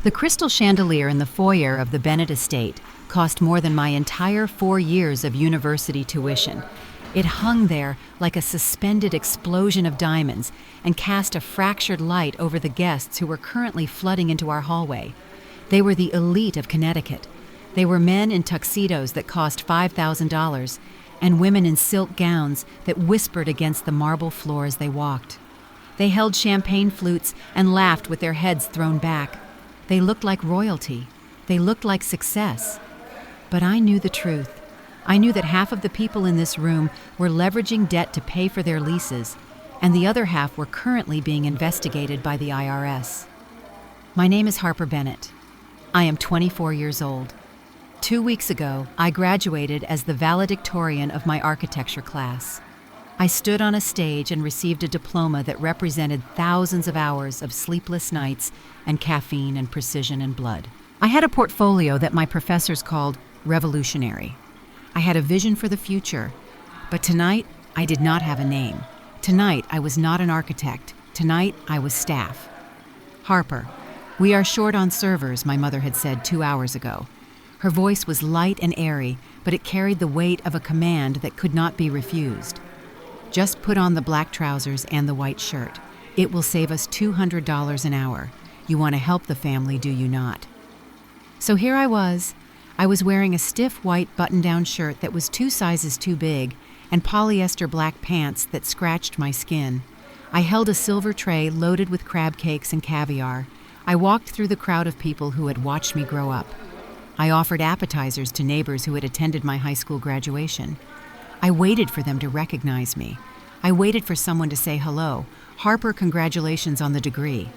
The crystal chandelier in the foyer of the Bennett estate cost more than my entire 4 years of university tuition. It hung there like a suspended explosion of diamonds and cast a fractured light over the guests who were currently flooding into our hallway. They were the elite of Connecticut. They were men in tuxedos that cost $5,000 and women in silk gowns that whispered against the marble floor as they walked. They held champagne flutes and laughed with their heads thrown back. They looked like royalty. They looked like success. But I knew the truth. I knew that half of the people in this room were leveraging debt to pay for their leases, and the other half were currently being investigated by the IRS. My name is Harper Bennett. I am 24 years old. 2 weeks ago, I graduated as the valedictorian of my architecture class. I stood on a stage and received a diploma that represented thousands of hours of sleepless nights and caffeine and precision and blood. I had a portfolio that my professors called revolutionary. I had a vision for the future, but tonight I did not have a name. Tonight I was not an architect. Tonight I was staff. Harper, we are short on servers, my mother had said 2 hours ago. Her voice was light and airy, but it carried the weight of a command that could not be refused. Just put on the black trousers and the white shirt. It will save us $200 an hour. You want to help the family, do you not? So here I was. I was wearing a stiff white button-down shirt that was 2 sizes too big and polyester black pants that scratched my skin. I held a silver tray loaded with crab cakes and caviar. I walked through the crowd of people who had watched me grow up. I offered appetizers to neighbors who had attended my high school graduation. I waited for them to recognize me. I waited for someone to say hello. Harper, congratulations on the degree.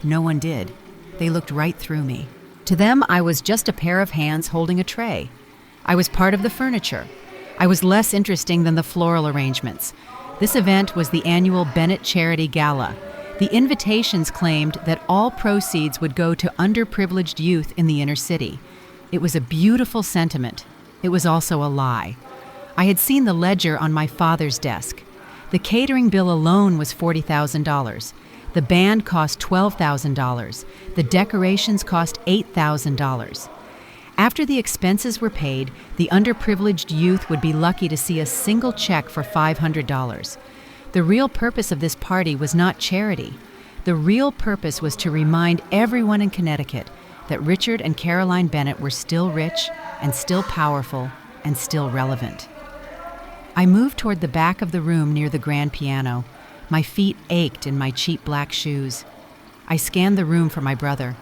No one did. They looked right through me. To them, I was just a pair of hands holding a tray. I was part of the furniture. I was less interesting than the floral arrangements. This event was the annual Bennett Charity Gala. The invitations claimed that all proceeds would go to underprivileged youth in the inner city. It was a beautiful sentiment. It was also a lie. I had seen the ledger on my father's desk. The catering bill alone was $40,000. The band cost $12,000. The decorations cost $8,000. After the expenses were paid, the underprivileged youth would be lucky to see a single check for $500. The real purpose of this party was not charity. The real purpose was to remind everyone in Connecticut that Richard and Caroline Bennett were still rich and still powerful and still relevant. I moved toward the back of the room near the grand piano. My feet ached in my cheap black shoes. I scanned the room for my brother.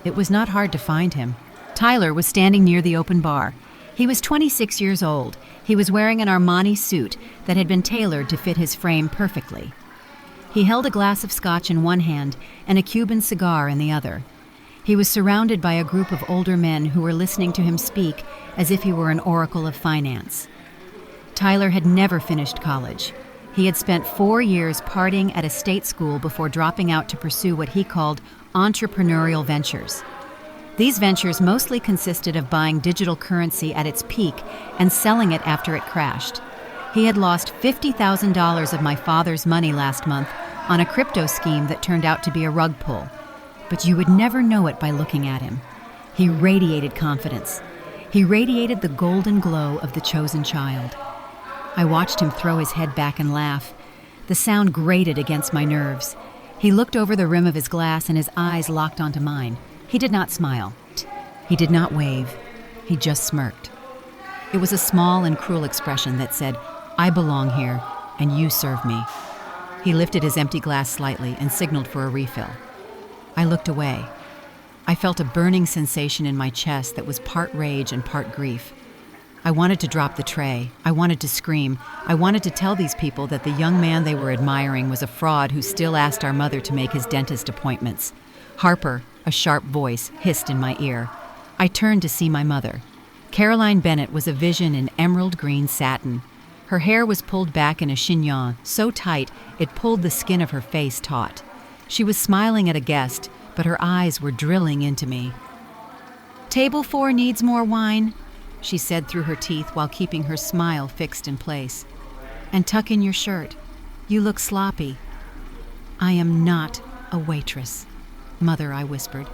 It was not hard to find him. Tyler was standing near the open bar. He was 26 years old. He was wearing an Armani suit that had been tailored to fit his frame perfectly. He held a glass of scotch in one hand and a Cuban cigar in the other. He was surrounded by a group of older men who were listening to him speak as if he were an oracle of finance. Tyler had never finished college. He had spent 4 years partying at a state school before dropping out to pursue what he called entrepreneurial ventures. These ventures mostly consisted of buying digital currency at its peak and selling it after it crashed. He had lost $50,000 of my father's money last month on a crypto scheme that turned out to be a rug pull. But you would never know it by looking at him. He radiated confidence. He radiated the golden glow of the chosen child. I watched him throw his head back and laugh. The sound grated against my nerves. He looked over the rim of his glass and his eyes locked onto mine. He did not smile. He did not wave. He just smirked. It was a small and cruel expression that said, "I belong here, and you serve me." He lifted his empty glass slightly and signaled for a refill. I looked away. I felt a burning sensation in my chest that was part rage and part grief. I wanted to drop the tray. I wanted to scream. I wanted to tell these people that the young man they were admiring was a fraud who still asked our mother to make his dentist appointments. Harper, a sharp voice, hissed in my ear. I turned to see my mother. Caroline Bennett was a vision in emerald green satin. Her hair was pulled back in a chignon, so tight it pulled the skin of her face taut. She was smiling at a guest, but her eyes were drilling into me. "Table 4 needs more wine," she said through her teeth while keeping her smile fixed in place. "And tuck in your shirt. You look sloppy." "I am not a waitress, Mother," I whispered.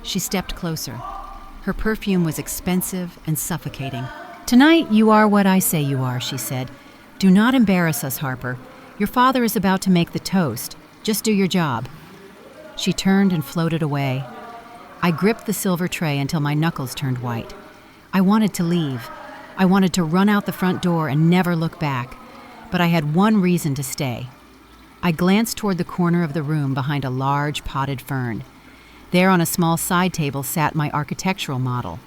She stepped closer. Her perfume was expensive and suffocating. "Tonight you are what I say you are," she said. "Do not embarrass us, Harper. Your father is about to make the toast. Just do your job." She turned and floated away. I gripped the silver tray until my knuckles turned white. I wanted to leave. I wanted to run out the front door and never look back. But I had one reason to stay. I glanced toward the corner of the room behind a large potted fern. There on a small side table sat my architectural model.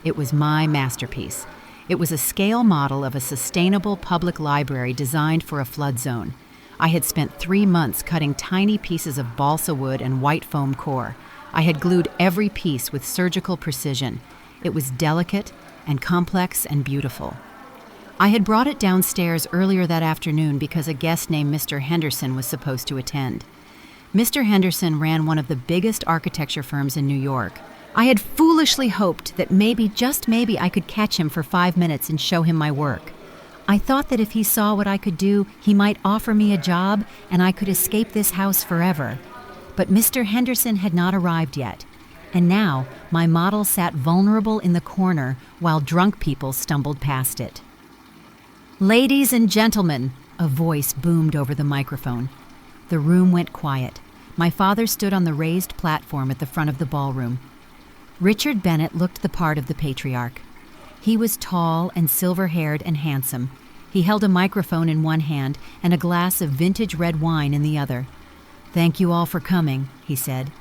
It was my masterpiece. It was a scale model of a sustainable public library designed for a flood zone. I had spent 3 months cutting tiny pieces of balsa wood and white foam core. I had glued every piece with surgical precision. It was delicate and complex and beautiful. I had brought it downstairs earlier that afternoon because a guest named Mr. Henderson was supposed to attend. Mr. Henderson ran one of the biggest architecture firms in New York. I had foolishly hoped that maybe, just maybe, I could catch him for 5 minutes and show him my work. I thought that if he saw what I could do, he might offer me a job and I could escape this house forever. But Mr. Henderson had not arrived yet, and now my model sat vulnerable in the corner while drunk people stumbled past it. "Ladies and gentlemen," a voice boomed over the microphone. The room went quiet. My father stood on the raised platform at the front of the ballroom. Richard Bennett looked the part of the patriarch. He was tall and silver-haired and handsome. He held a microphone in one hand and a glass of vintage red wine in the other. "Thank you all for coming," he said.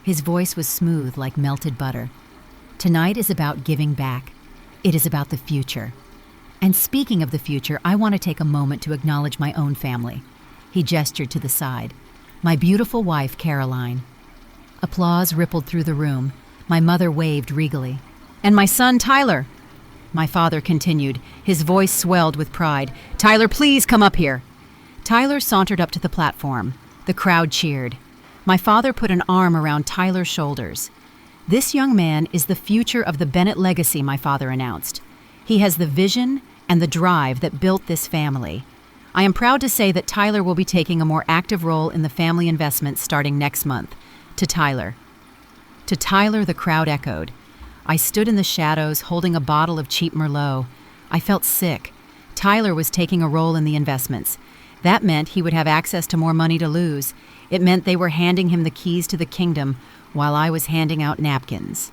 His voice was smooth like melted butter. "Tonight is about giving back. It is about the future. And speaking of the future, I want to take a moment to acknowledge my own family." He gestured to the side. "My beautiful wife, Caroline." Applause rippled through the room. My mother waved regally. "And my son, Tyler." My father continued. His voice swelled with pride. "Tyler, please come up here." Tyler sauntered up to the platform. The crowd cheered. My father put an arm around Tyler's shoulders. "This young man is the future of the Bennett legacy," my father announced. "He has the vision and the drive that built this family. I am proud to say that Tyler will be taking a more active role in the family investments starting next month. To Tyler." To Tyler, the crowd echoed. I stood in the shadows holding a bottle of cheap Merlot. I felt sick. Tyler was taking a role in the investments. That meant he would have access to more money to lose. It meant they were handing him the keys to the kingdom while I was handing out napkins.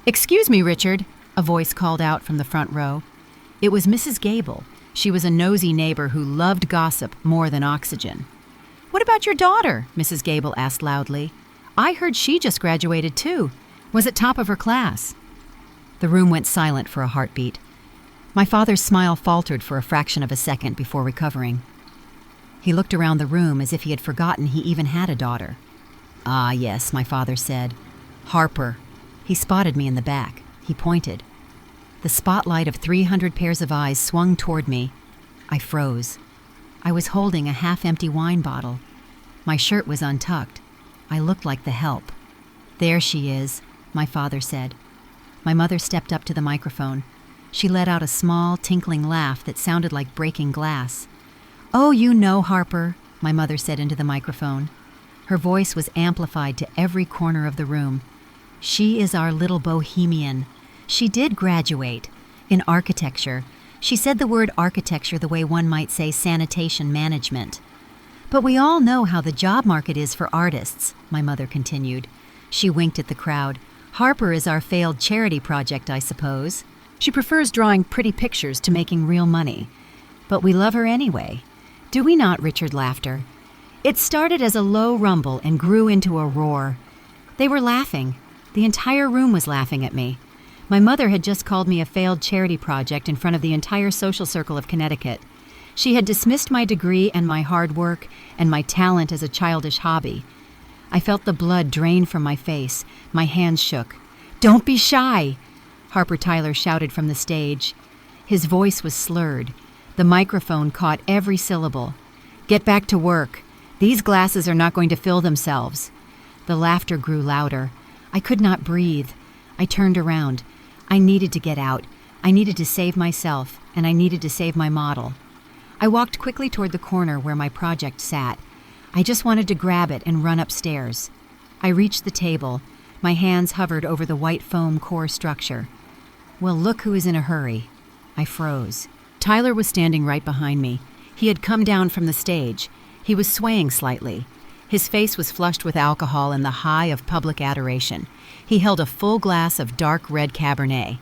"Excuse me, Richard," a voice called out from the front row. It was Mrs. Gable. She was a nosy neighbor who loved gossip more than oxygen. "What about your daughter?" Mrs. Gable asked loudly. "I heard she just graduated too. Was at top of her class." The room went silent for a heartbeat. My father's smile faltered for a fraction of a second before recovering. He looked around the room as if he had forgotten he even had a daughter. "Ah, yes," my father said. "Harper." He spotted me in the back. He pointed. The spotlight of 300 pairs of eyes swung toward me. I froze. I was holding a half-empty wine bottle. My shirt was untucked. I looked like the help. "There she is," my father said. My mother stepped up to the microphone. She let out a small, tinkling laugh that sounded like breaking glass. "Oh, you know, Harper," my mother said into the microphone. Her voice was amplified to every corner of the room. "She is our little bohemian. She did graduate in architecture. She said the word architecture the way one might say sanitation management. But we all know how the job market is for artists," my mother continued. She winked at the crowd. "Harper is our failed charity project, I suppose. She prefers drawing pretty pictures to making real money. But we love her anyway. Do we not, Richard?" Laughter. It started as a low rumble and grew into a roar. They were laughing. The entire room was laughing at me. My mother had just called me a failed charity project in front of the entire social circle of Connecticut. She had dismissed my degree and my hard work and my talent as a childish hobby. I felt the blood drain from my face. My hands shook. "Don't be shy," Harper Tyler shouted from the stage. His voice was slurred. The microphone caught every syllable. "Get back to work. These glasses are not going to fill themselves." The laughter grew louder. I could not breathe. I turned around. I needed to get out. I needed to save myself, and I needed to save my model. I walked quickly toward the corner where my project sat. I just wanted to grab it and run upstairs. I reached the table. My hands hovered over the white foam core structure. Well, look who is in a hurry. I froze. Tyler was standing right behind me. He had come down from the stage. He was swaying slightly. His face was flushed with alcohol in the high of public adoration. He held a full glass of dark red Cabernet.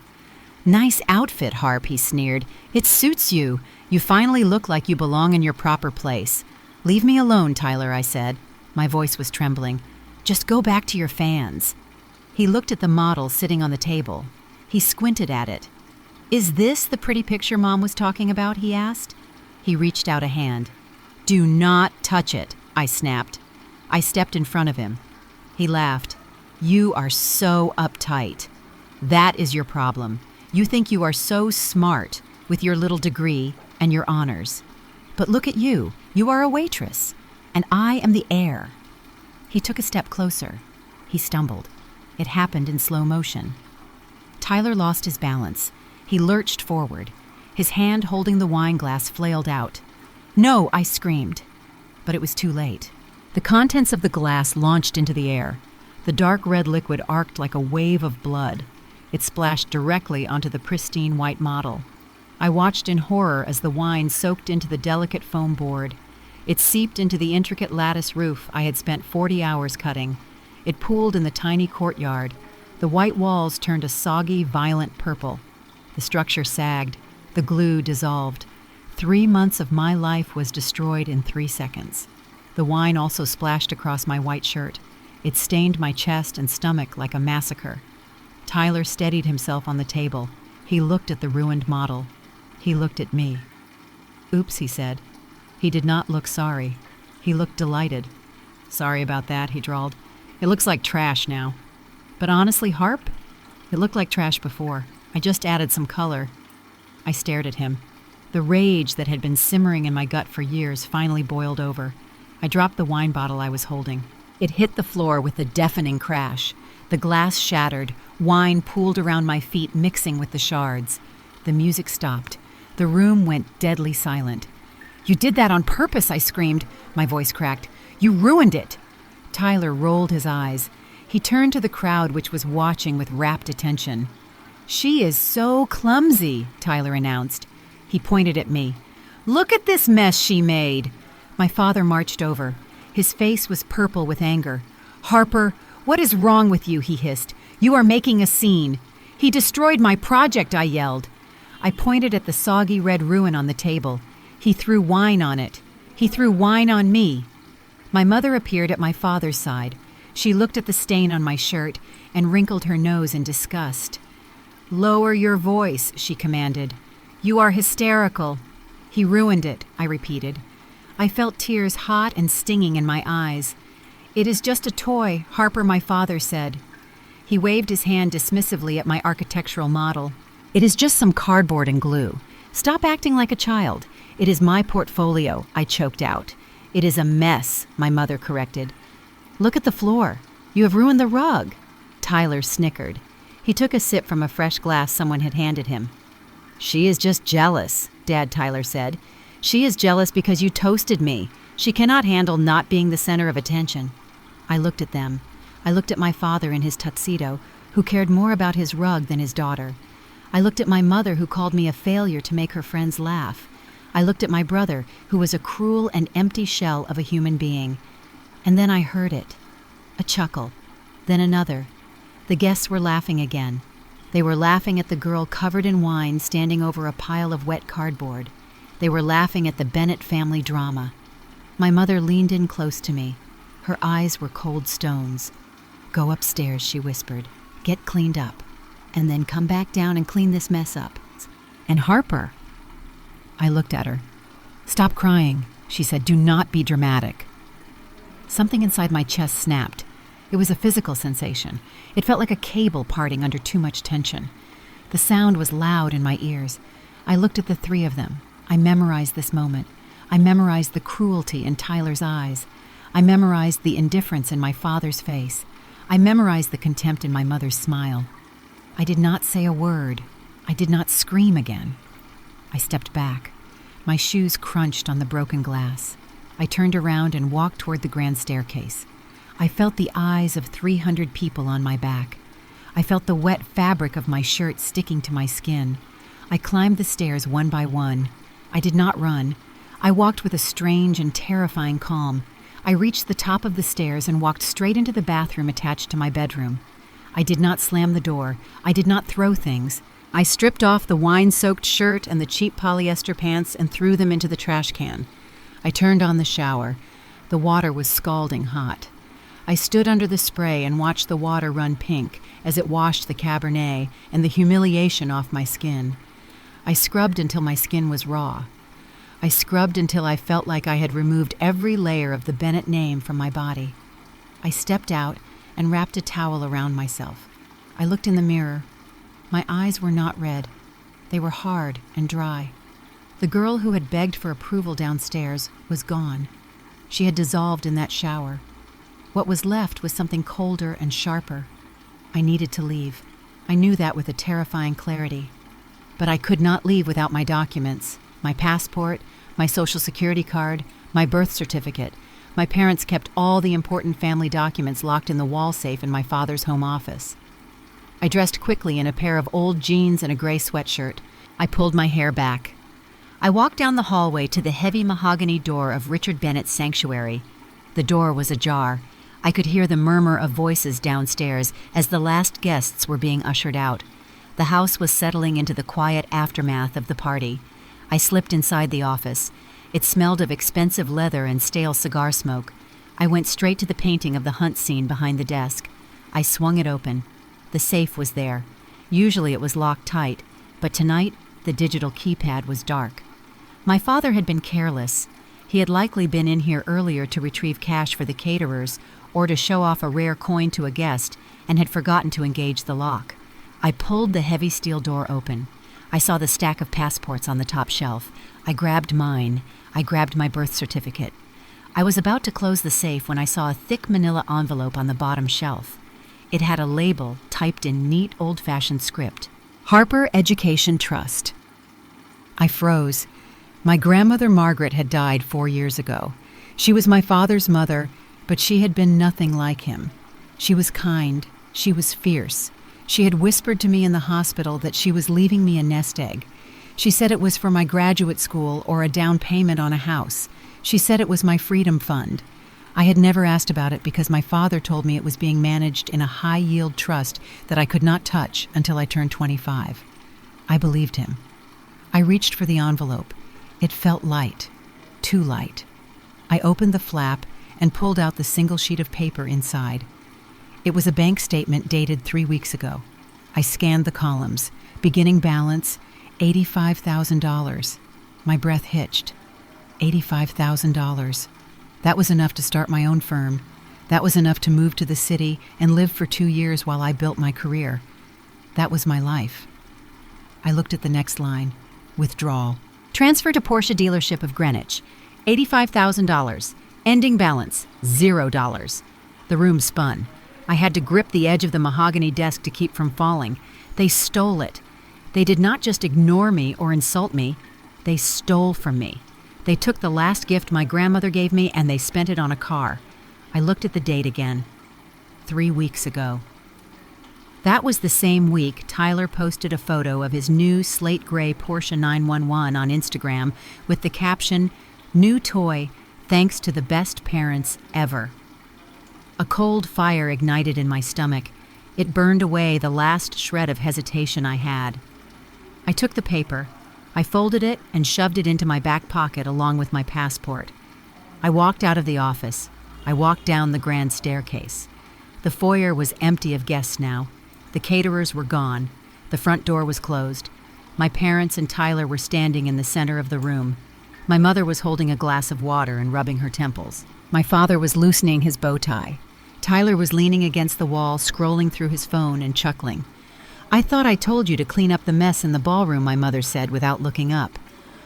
"Nice outfit, Harp," he sneered. "It suits you. You finally look like you belong in your proper place." "Leave me alone, Tyler," I said. My voice was trembling. "Just go back to your fans." He looked at the model sitting on the table. He squinted at it. "Is this the pretty picture Mom was talking about?" he asked. He reached out a hand. "Do not touch it," I snapped. I stepped in front of him. He laughed. "You are so uptight. That is your problem. You think you are so smart with your little degree and your honors. But look at you. You are a waitress, and I am the heir." He took a step closer. He stumbled. It happened in slow motion. Tyler lost his balance. He lurched forward. His hand holding the wine glass flailed out. "No!" I screamed. But it was too late. The contents of the glass launched into the air. The dark red liquid arced like a wave of blood. It splashed directly onto the pristine white model. I watched in horror as the wine soaked into the delicate foam board. It seeped into the intricate lattice roof I had spent 40 hours cutting. It pooled in the tiny courtyard. The white walls turned a soggy, violent purple. The structure sagged. The glue dissolved. 3 months of my life was destroyed in 3 seconds. The wine also splashed across my white shirt. It stained my chest and stomach like a massacre. Tyler steadied himself on the table. He looked at the ruined model. He looked at me. "Oops," he said. He did not look sorry. He looked delighted. "Sorry about that," he drawled. "It looks like trash now." "But honestly, Harp, it looked like trash before. I just added some color." I stared at him. The rage that had been simmering in my gut for years finally boiled over. I dropped the wine bottle I was holding. It hit the floor with a deafening crash. The glass shattered. Wine pooled around my feet, mixing with the shards. The music stopped. The room went deadly silent. "You did that on purpose," I screamed. My voice cracked. "You ruined it." Tyler rolled his eyes. He turned to the crowd, which was watching with rapt attention. "She is so clumsy," Tyler announced. He pointed at me. "Look at this mess she made." My father marched over. His face was purple with anger. "Harper, what is wrong with you?" he hissed. "You are making a scene." "He destroyed my project," I yelled. I pointed at the soggy red ruin on the table. He threw wine on it. He threw wine on me. My mother appeared at my father's side. She looked at the stain on my shirt and wrinkled her nose in disgust. "Lower your voice," she commanded. "You are hysterical." "He ruined it," I repeated. I felt tears hot and stinging in my eyes. "It is just a toy," Harper, my father, said. He waved his hand dismissively at my architectural model. "It is just some cardboard and glue. Stop acting like a child. It is my portfolio," I choked out. "It is a mess," my mother corrected. "Look at the floor. You have ruined the rug." Tyler snickered. He took a sip from a fresh glass someone had handed him. "She is just jealous," Dad Tyler said. "She is jealous because you toasted me. She cannot handle not being the center of attention." I looked at them. I looked at my father in his tuxedo, who cared more about his rug than his daughter. I looked at my mother, who called me a failure to make her friends laugh. I looked at my brother, who was a cruel and empty shell of a human being. And then I heard it. A chuckle. Then another. The guests were laughing again. They were laughing at the girl covered in wine standing over a pile of wet cardboard. They were laughing at the Bennett family drama. My mother leaned in close to me. Her eyes were cold stones. "Go upstairs," she whispered. "Get cleaned up. And then come back down and clean this mess up. And Harper." I looked at her. "Stop crying," she said. "Do not be dramatic." Something inside my chest snapped. It was a physical sensation. It felt like a cable parting under too much tension. The sound was loud in my ears. I looked at the three of them. I memorized this moment. I memorized the cruelty in Tyler's eyes. I memorized the indifference in my father's face. I memorized the contempt in my mother's smile. I did not say a word. I did not scream again. I stepped back. My shoes crunched on the broken glass. I turned around and walked toward the grand staircase. I felt the eyes of 300 people on my back. I felt the wet fabric of my shirt sticking to my skin. I climbed the stairs one by one. I did not run. I walked with a strange and terrifying calm. I reached the top of the stairs and walked straight into the bathroom attached to my bedroom. I did not slam the door. I did not throw things. I stripped off the wine-soaked shirt and the cheap polyester pants and threw them into the trash can. I turned on the shower. The water was scalding hot. I stood under the spray and watched the water run pink as it washed the Cabernet and the humiliation off my skin. I scrubbed until my skin was raw. I scrubbed until I felt like I had removed every layer of the Bennett name from my body. I stepped out and wrapped a towel around myself. I looked in the mirror. My eyes were not red. They were hard and dry. The girl who had begged for approval downstairs was gone. She had dissolved in that shower. What was left was something colder and sharper. I needed to leave. I knew that with a terrifying clarity. But I could not leave without my documents, my passport, my social security card, my birth certificate. My parents kept all the important family documents locked in the wall safe in my father's home office. I dressed quickly in a pair of old jeans and a gray sweatshirt. I pulled my hair back. I walked down the hallway to the heavy mahogany door of Richard Bennett's sanctuary. The door was ajar. I could hear the murmur of voices downstairs as the last guests were being ushered out. The house was settling into the quiet aftermath of the party. I slipped inside the office. It smelled of expensive leather and stale cigar smoke. I went straight to the painting of the hunt scene behind the desk. I swung it open. The safe was there. Usually it was locked tight, but tonight the digital keypad was dark. My father had been careless. He had likely been in here earlier to retrieve cash for the caterers or to show off a rare coin to a guest and had forgotten to engage the lock. I pulled the heavy steel door open. I saw the stack of passports on the top shelf. I grabbed mine. I grabbed my birth certificate. I was about to close the safe when I saw a thick manila envelope on the bottom shelf. It had a label typed in neat old-fashioned script. Harper Education Trust. I froze. My grandmother Margaret had died 4 years ago. She was my father's mother, but she had been nothing like him. She was kind. She was fierce. She had whispered to me in the hospital that she was leaving me a nest egg. She said it was for my graduate school or a down payment on a house. She said it was my freedom fund. I had never asked about it because my father told me it was being managed in a high-yield trust that I could not touch until I turned 25. I believed him. I reached for the envelope. It felt light, too light. I opened the flap and pulled out the single sheet of paper inside. It was a bank statement dated 3 weeks ago. I scanned the columns. Beginning balance, $85,000. My breath hitched. $85,000. That was enough to start my own firm. That was enough to move to the city and live for 2 years while I built my career. That was my life. I looked at the next line. Withdrawal. Transfer to Porsche dealership of Greenwich. $85,000. Ending balance, $0. The room spun. I had to grip the edge of the mahogany desk to keep from falling. They stole it. They did not just ignore me or insult me. They stole from me. They took the last gift my grandmother gave me and they spent it on a car. I looked at the date again. 3 weeks ago. That was the same week Tyler posted a photo of his new slate gray Porsche 911 on Instagram with the caption, "New toy, thanks to the best parents ever." A cold fire ignited in my stomach. It burned away the last shred of hesitation I had. I took the paper. I folded it and shoved it into my back pocket along with my passport. I walked out of the office. I walked down the grand staircase. The foyer was empty of guests now. The caterers were gone. The front door was closed. My parents and Tyler were standing in the center of the room. My mother was holding a glass of water and rubbing her temples. My father was loosening his bow tie. Tyler was leaning against the wall, scrolling through his phone and chuckling. "I thought I told you to clean up the mess in the ballroom," my mother said without looking up.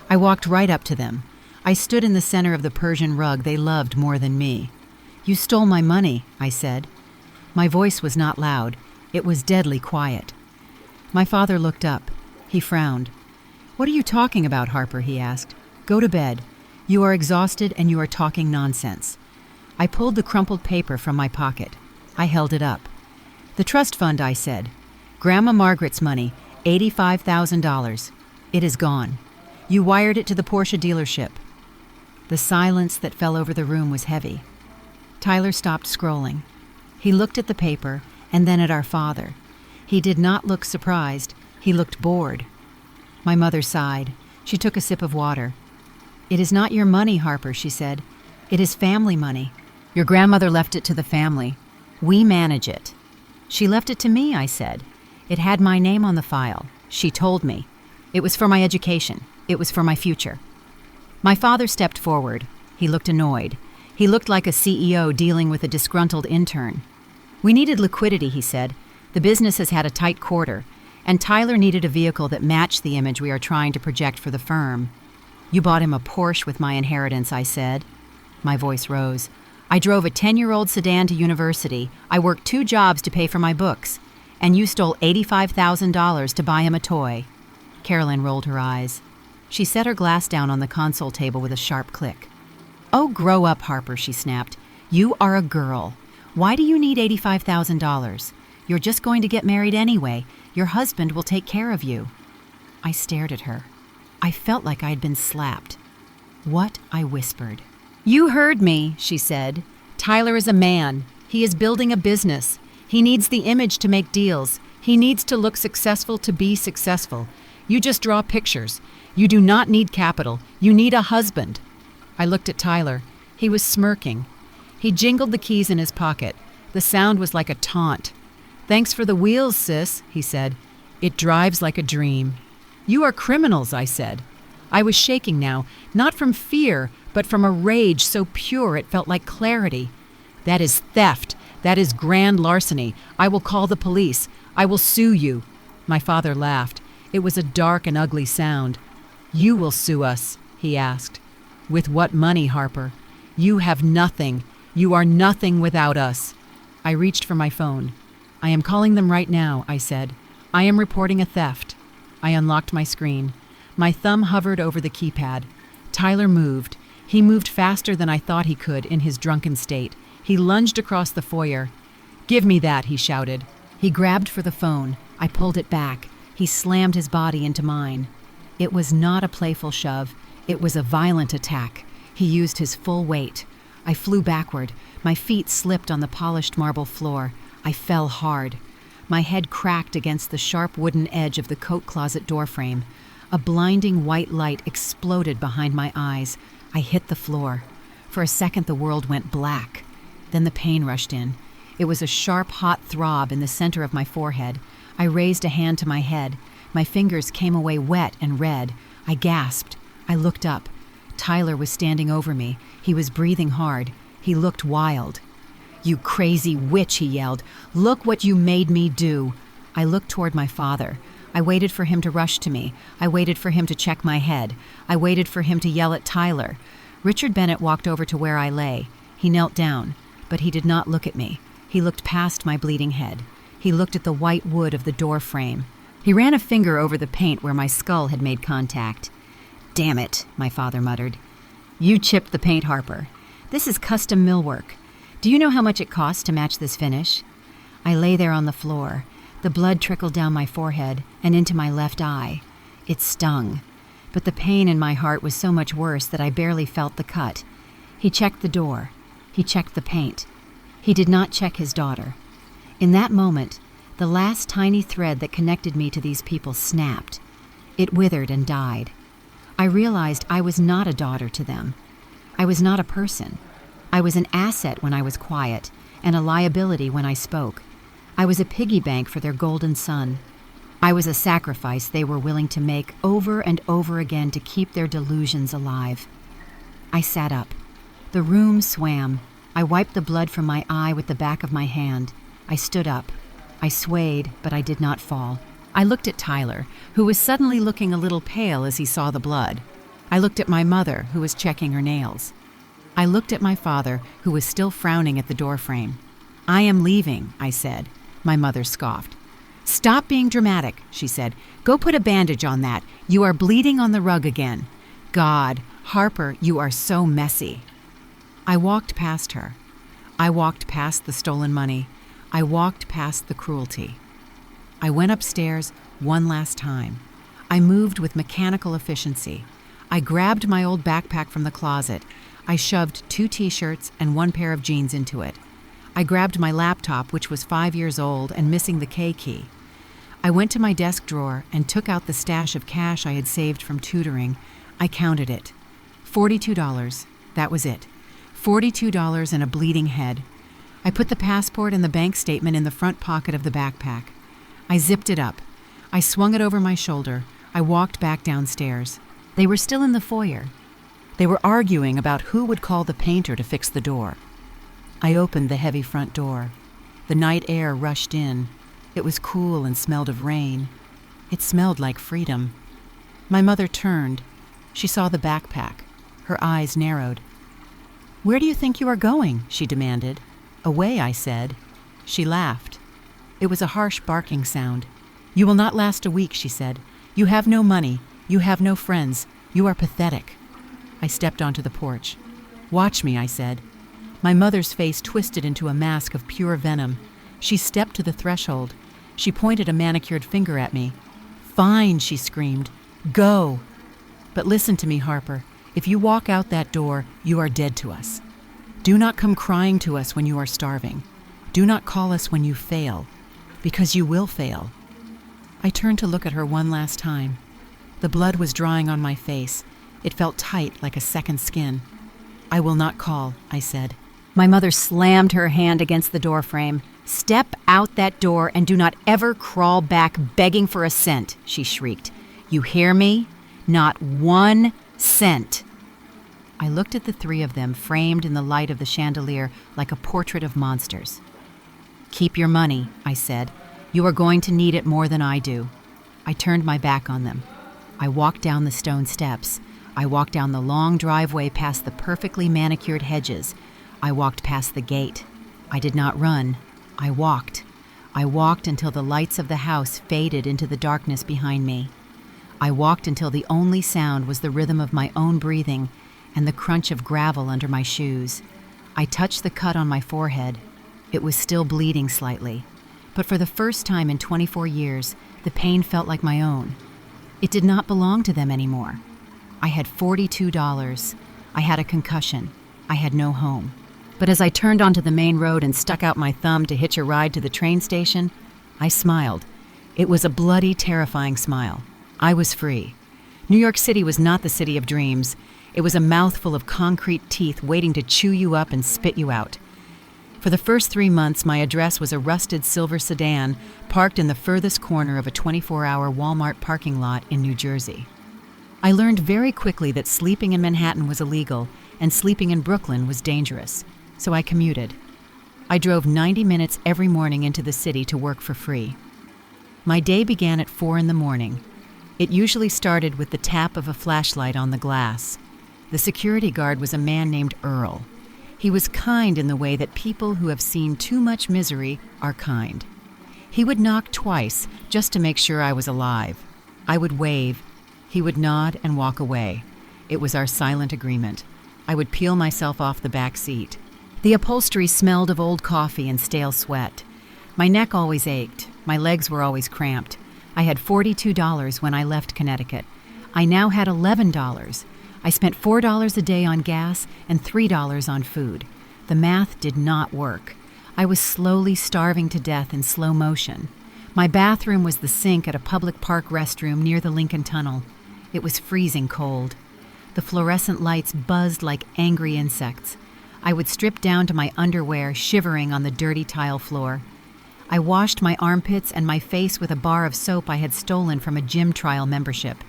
I walked right up to them. I stood in the center of the Persian rug they loved more than me. "You stole my money," I said. My voice was not loud. It was deadly quiet. My father looked up. He frowned. "What are you talking about, Harper?" he asked. "Go to bed. You are exhausted and you are talking nonsense." I pulled the crumpled paper from my pocket. I held it up. "The trust fund," I said. "Grandma Margaret's money, $85,000. It is gone. You wired it to the Porsche dealership." The silence that fell over the room was heavy. Tyler stopped scrolling. He looked at the paper and then at our father. He did not look surprised. He looked bored. My mother sighed. She took a sip of water. "It is not your money, Harper," she said. "It is family money. Your grandmother left it to the family. We manage it." "She left it to me," I said. "It had my name on the file. She told me. It was for my education. It was for my future." My father stepped forward. He looked annoyed. He looked like a CEO dealing with a disgruntled intern. "We needed liquidity," he said. "The business has had a tight quarter, and Tyler needed a vehicle that matched the image we are trying to project for the firm." "You bought him a Porsche with my inheritance," I said. My voice rose. "I drove a 10-year-old sedan to university. I worked 2 jobs to pay for my books. And you stole $85,000 to buy him a toy." Carolyn rolled her eyes. She set her glass down on the console table with a sharp click. "Oh, grow up, Harper," she snapped. "You are a girl. Why do you need $85,000? You're just going to get married anyway. Your husband will take care of you." I stared at her. I felt like I had been slapped. "What?" I whispered. "You heard me," she said. "Tyler is a man. He is building a business. He needs the image to make deals. He needs to look successful to be successful. You just draw pictures. You do not need capital. You need a husband." I looked at Tyler. He was smirking. He jingled the keys in his pocket. The sound was like a taunt. "Thanks for the wheels, sis," he said. "It drives like a dream." "You are criminals," I said. I was shaking now, not from fear, but from a rage so pure it felt like clarity. "That is theft. That is grand larceny. I will call the police. I will sue you." My father laughed. It was a dark and ugly sound. "You will sue us?" he asked. "With what money, Harper? You have nothing. You are nothing without us." I reached for my phone. "I am calling them right now," I said. "I am reporting a theft." I unlocked my screen. My thumb hovered over the keypad. Tyler moved. He moved faster than I thought he could in his drunken state. He lunged across the foyer. "Give me that," he shouted. He grabbed for the phone. I pulled it back. He slammed his body into mine. It was not a playful shove. It was a violent attack. He used his full weight. I flew backward. My feet slipped on the polished marble floor. I fell hard. My head cracked against the sharp wooden edge of the coat closet doorframe. A blinding white light exploded behind my eyes. I hit the floor. For a second, the world went black. Then the pain rushed in. It was a sharp, hot throb in the center of my forehead. I raised a hand to my head. My fingers came away wet and red. I gasped. I looked up. Tyler was standing over me. He was breathing hard. He looked wild. "You crazy witch," he yelled. "Look what you made me do." I looked toward my father. I waited for him to rush to me. I waited for him to check my head. I waited for him to yell at Tyler. Richard Bennett walked over to where I lay. He knelt down, but he did not look at me. He looked past my bleeding head. He looked at the white wood of the door frame. He ran a finger over the paint where my skull had made contact. "Damn it," my father muttered. "You chipped the paint, Harper. This is custom millwork. Do you know how much it costs to match this finish?" I lay there on the floor. The blood trickled down my forehead and into my left eye. It stung. But the pain in my heart was so much worse that I barely felt the cut. He checked the door. He checked the paint. He did not check his daughter. In that moment, the last tiny thread that connected me to these people snapped. It withered and died. I realized I was not a daughter to them. I was not a person. I was an asset when I was quiet, and a liability when I spoke. I was a piggy bank for their golden son. I was a sacrifice they were willing to make over and over again to keep their delusions alive. I sat up. The room swam. I wiped the blood from my eye with the back of my hand. I stood up. I swayed, but I did not fall. I looked at Tyler, who was suddenly looking a little pale as he saw the blood. I looked at my mother, who was checking her nails. I looked at my father, who was still frowning at the doorframe. "I am leaving," I said. My mother scoffed. "Stop being dramatic," she said. "Go put a bandage on that. You are bleeding on the rug again. God, Harper, you are so messy." I walked past her. I walked past the stolen money. I walked past the cruelty. I went upstairs one last time. I moved with mechanical efficiency. I grabbed my old backpack from the closet. I shoved 2 t-shirts and 1 pair of jeans into it. I grabbed my laptop, which was 5 years old and missing the K key. I went to my desk drawer and took out the stash of cash I had saved from tutoring. I counted it. $42. That was it. $42 and a bleeding head. I put the passport and the bank statement in the front pocket of the backpack. I zipped it up. I swung it over my shoulder. I walked back downstairs. They were still in the foyer. They were arguing about who would call the painter to fix the door. I opened the heavy front door. The night air rushed in. It was cool and smelled of rain. It smelled like freedom. My mother turned. She saw the backpack. Her eyes narrowed. "Where do you think you are going?" she demanded. "Away," I said. She laughed. It was a harsh barking sound. "You will not last a week," she said. "You have no money. You have no friends. You are pathetic." I stepped onto the porch. "Watch me," I said. My mother's face twisted into a mask of pure venom. She stepped to the threshold. She pointed a manicured finger at me. "Fine," she screamed. "Go." "But listen to me, Harper. If you walk out that door, you are dead to us. Do not come crying to us when you are starving. Do not call us when you fail, because you will fail." I turned to look at her one last time. The blood was drying on my face. It felt tight like a second skin. "I will not call," I said. My mother slammed her hand against the doorframe. "Step out that door and do not ever crawl back begging for a cent," she shrieked. "You hear me? Not 1 cent." I looked at the 3 of them framed in the light of the chandelier like a portrait of monsters. "Keep your money," I said. "You are going to need it more than I do." I turned my back on them. I walked down the stone steps. I walked down the long driveway past the perfectly manicured hedges. I walked past the gate. I did not run. I walked. I walked until the lights of the house faded into the darkness behind me. I walked until the only sound was the rhythm of my own breathing and the crunch of gravel under my shoes. I touched the cut on my forehead. It was still bleeding slightly, but for the first time in 24 years, the pain felt like my own. It did not belong to them anymore. I had $42. I had a concussion. I had no home. But as I turned onto the main road and stuck out my thumb to hitch a ride to the train station, I smiled. It was a bloody, terrifying smile. I was free. New York City was not the city of dreams. It was a mouthful of concrete teeth waiting to chew you up and spit you out. For the first 3 months, my address was a rusted silver sedan parked in the furthest corner of a 24-hour Walmart parking lot in New Jersey. I learned very quickly that sleeping in Manhattan was illegal and sleeping in Brooklyn was dangerous, so I commuted. I drove 90 minutes every morning into the city to work for free. My day began at 4 in the morning. It usually started with the tap of a flashlight on the glass. The security guard was a man named Earl. He was kind in the way that people who have seen too much misery are kind. He would knock twice just to make sure I was alive. I would wave. He would nod and walk away. It was our silent agreement. I would peel myself off the back seat. The upholstery smelled of old coffee and stale sweat. My neck always ached. My legs were always cramped. I had $42 when I left Connecticut. I now had $11. I spent $4 a day on gas and $3 on food. The math did not work. I was slowly starving to death in slow motion. My bathroom was the sink at a public park restroom near the Lincoln Tunnel. It was freezing cold. The fluorescent lights buzzed like angry insects. I would strip down to my underwear, shivering on the dirty tile floor. I washed my armpits and my face with a bar of soap I had stolen from a gym trial membership.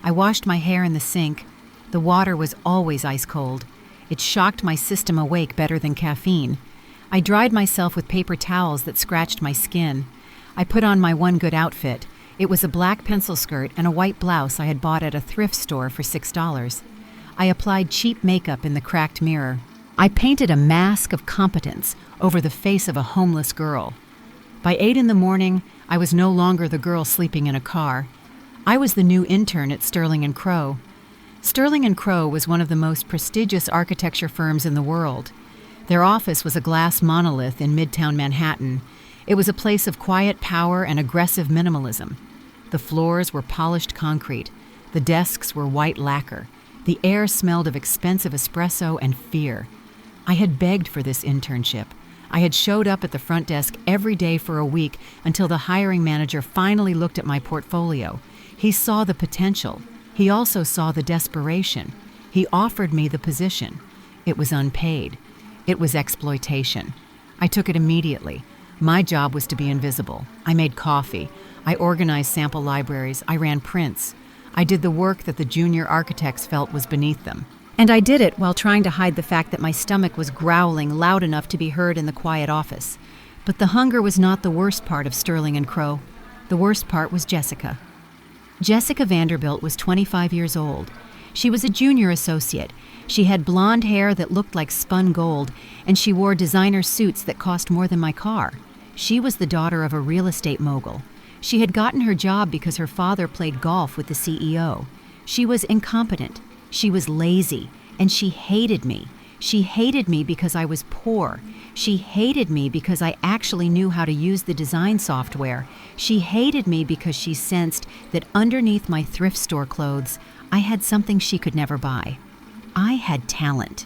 I washed my hair in the sink. The water was always ice cold. It shocked my system awake better than caffeine. I dried myself with paper towels that scratched my skin. I put on my one good outfit. It was a black pencil skirt and a white blouse I had bought at a thrift store for $6. I applied cheap makeup in the cracked mirror. I painted a mask of competence over the face of a homeless girl. By 8 in the morning, I was no longer the girl sleeping in a car. I was the new intern at Sterling & Crow. Sterling & Crow was one of the most prestigious architecture firms in the world. Their office was a glass monolith in Midtown Manhattan. It was a place of quiet power and aggressive minimalism. The floors were polished concrete. The desks were white lacquer. The air smelled of expensive espresso and fear. I had begged for this internship. I had showed up at the front desk every day for a week until the hiring manager finally looked at my portfolio. He saw the potential. He also saw the desperation. He offered me the position. It was unpaid. It was exploitation. I took it immediately. My job was to be invisible. I made coffee. I organized sample libraries. I ran prints. I did the work that the junior architects felt was beneath them. And I did it while trying to hide the fact that my stomach was growling loud enough to be heard in the quiet office. But the hunger was not the worst part of Sterling & Crow. The worst part was Jessica. Jessica Vanderbilt was 25 years old. She was a junior associate. She had blonde hair that looked like spun gold, and she wore designer suits that cost more than my car. She was the daughter of a real estate mogul. She had gotten her job because her father played golf with the CEO. She was incompetent. She was lazy, and she hated me. She hated me because I was poor. She hated me because I actually knew how to use the design software. She hated me because she sensed that underneath my thrift store clothes, I had something she could never buy. I had talent.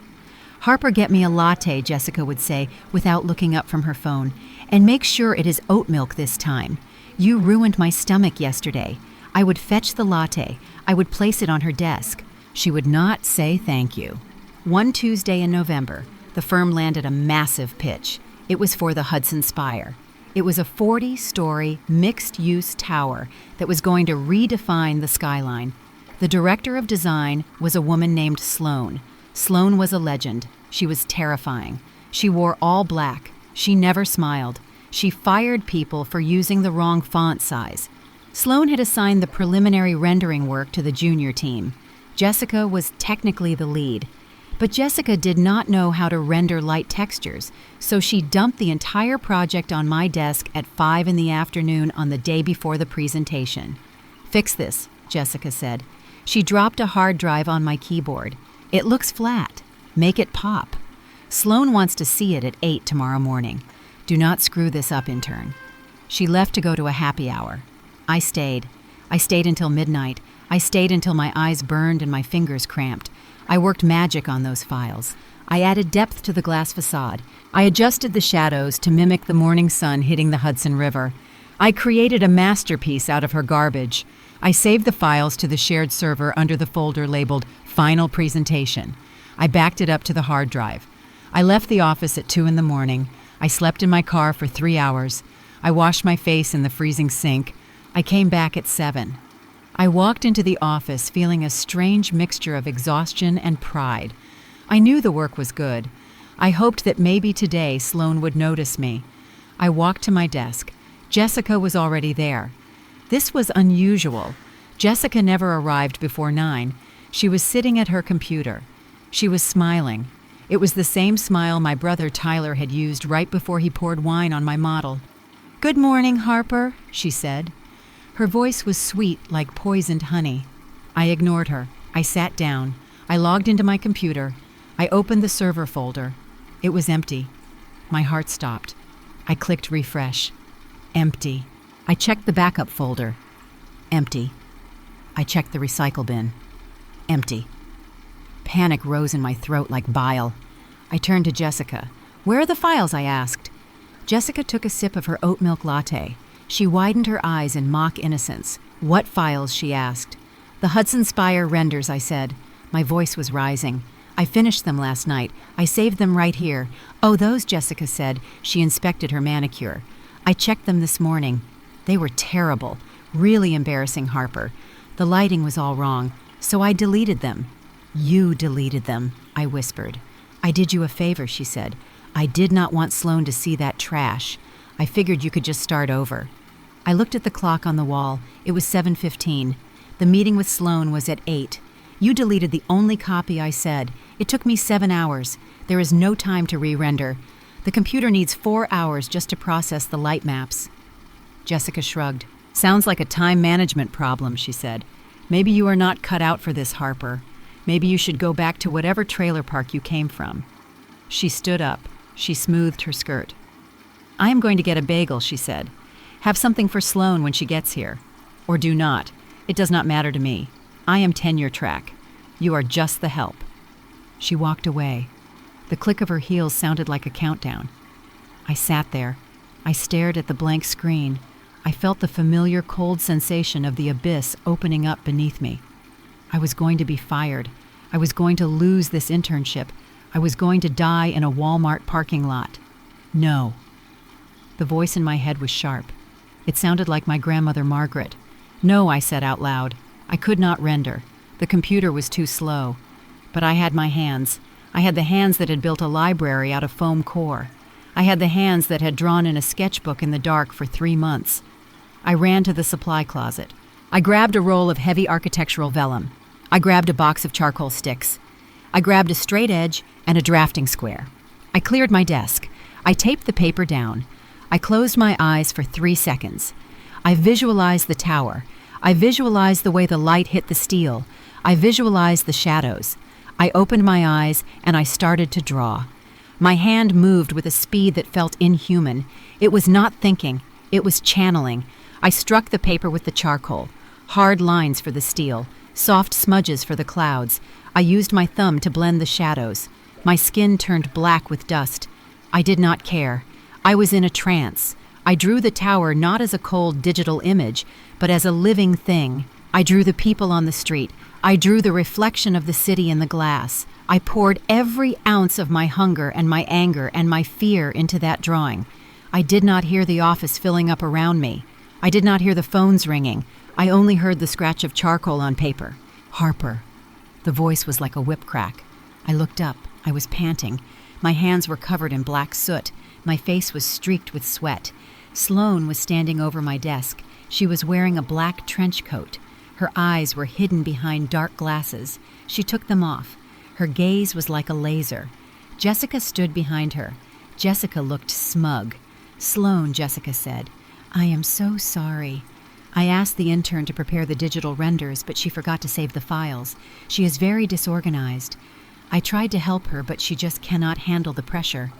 "Harper, get me a latte," Jessica would say without looking up from her phone. "And make sure it is oat milk this time. You ruined my stomach yesterday." I would fetch the latte. I would place it on her desk. She would not say thank you. One Tuesday in November, the firm landed a massive pitch. It was for the Hudson Spire. It was a 40-story, mixed-use tower that was going to redefine the skyline. The director of design was a woman named Sloan. Sloan was a legend. She was terrifying. She wore all black. She never smiled. She fired people for using the wrong font size. Sloan had assigned the preliminary rendering work to the junior team. Jessica was technically the lead. But Jessica did not know how to render light textures, so she dumped the entire project on my desk at 5 p.m. on the day before the presentation. "Fix this," Jessica said. She dropped a hard drive on my keyboard. "It looks flat. Make it pop. Sloan wants to see it at 8 tomorrow morning. Do not screw this up, intern." She left to go to a happy hour. I stayed. I stayed until midnight. I stayed until my eyes burned and my fingers cramped. I worked magic on those files. I added depth to the glass facade. I adjusted the shadows to mimic the morning sun hitting the Hudson River. I created a masterpiece out of her garbage. I saved the files to the shared server under the folder labeled Final Presentation. I backed it up to the hard drive. I left the office at 2 a.m. I slept in my car for 3 hours. I washed my face in the freezing sink. I came back at 7. I walked into the office feeling a strange mixture of exhaustion and pride. I knew the work was good. I hoped that maybe today Sloan would notice me. I walked to my desk. Jessica was already there. This was unusual. Jessica never arrived before 9. She was sitting at her computer. She was smiling. It was the same smile my brother Tyler had used right before he poured wine on my model. "Good morning, Harper," she said. Her voice was sweet like poisoned honey. I ignored her. I sat down. I logged into my computer. I opened the server folder. It was empty. My heart stopped. I clicked refresh. Empty. I checked the backup folder. Empty. I checked the recycle bin. Empty. Panic rose in my throat like bile. I turned to Jessica. "Where are the files?" I asked. Jessica took a sip of her oat milk latte. She widened her eyes in mock innocence. "What files?" she asked. "The Hudson Spire renders," I said. My voice was rising. "I finished them last night. I saved them right here." "Oh, those," Jessica said. She inspected her manicure. "I checked them this morning. They were terrible. Really embarrassing, Harper. The lighting was all wrong, so I deleted them." "You deleted them," I whispered. "I did you a favor," she said. "I did not want Sloan to see that trash. I figured you could just start over." I looked at the clock on the wall. It was 7:15. The meeting with Sloan was at 8. "You deleted the only copy," I said. "It took me 7 hours. There is no time to re-render. The computer needs 4 hours just to process the light maps." Jessica shrugged. "Sounds like a time management problem," she said. "Maybe you are not cut out for this, Harper. Maybe you should go back to whatever trailer park you came from." She stood up. She smoothed her skirt. "I am going to get a bagel," she said. "Have something for Sloane when she gets here. Or do not. It does not matter to me. I am tenure track. You are just the help." She walked away. The click of her heels sounded like a countdown. I sat there. I stared at the blank screen. I felt the familiar cold sensation of the abyss opening up beneath me. I was going to be fired. I was going to lose this internship. I was going to die in a Walmart parking lot. No. The voice in my head was sharp. It sounded like my grandmother Margaret. "No," I said out loud. I could not render. The computer was too slow. But I had my hands. I had the hands that had built a library out of foam core. I had the hands that had drawn in a sketchbook in the dark for 3 months. I ran to the supply closet. I grabbed a roll of heavy architectural vellum. I grabbed a box of charcoal sticks. I grabbed a straight edge and a drafting square. I cleared my desk. I taped the paper down. I closed my eyes for 3 seconds. I visualized the tower. I visualized the way the light hit the steel. I visualized the shadows. I opened my eyes and I started to draw. My hand moved with a speed that felt inhuman. It was not thinking. It was channeling. I struck the paper with the charcoal. Hard lines for the steel. Soft smudges for the clouds. I used my thumb to blend the shadows. My skin turned black with dust. I did not care. I was in a trance. I drew the tower not as a cold digital image, but as a living thing. I drew the people on the street. I drew the reflection of the city in the glass. I poured every ounce of my hunger and my anger and my fear into that drawing. I did not hear the office filling up around me. I did not hear the phones ringing. I only heard the scratch of charcoal on paper. "Harper." The voice was like a whip crack. I looked up. I was panting. My hands were covered in black soot. My face was streaked with sweat. Sloane was standing over my desk. She was wearing a black trench coat. Her eyes were hidden behind dark glasses. She took them off. Her gaze was like a laser. Jessica stood behind her. Jessica looked smug. "Sloane," Jessica said, "I am so sorry." I asked the intern to prepare the digital renders, but she forgot to save the files. She is very disorganized. I tried to help her, but she just cannot handle the pressure.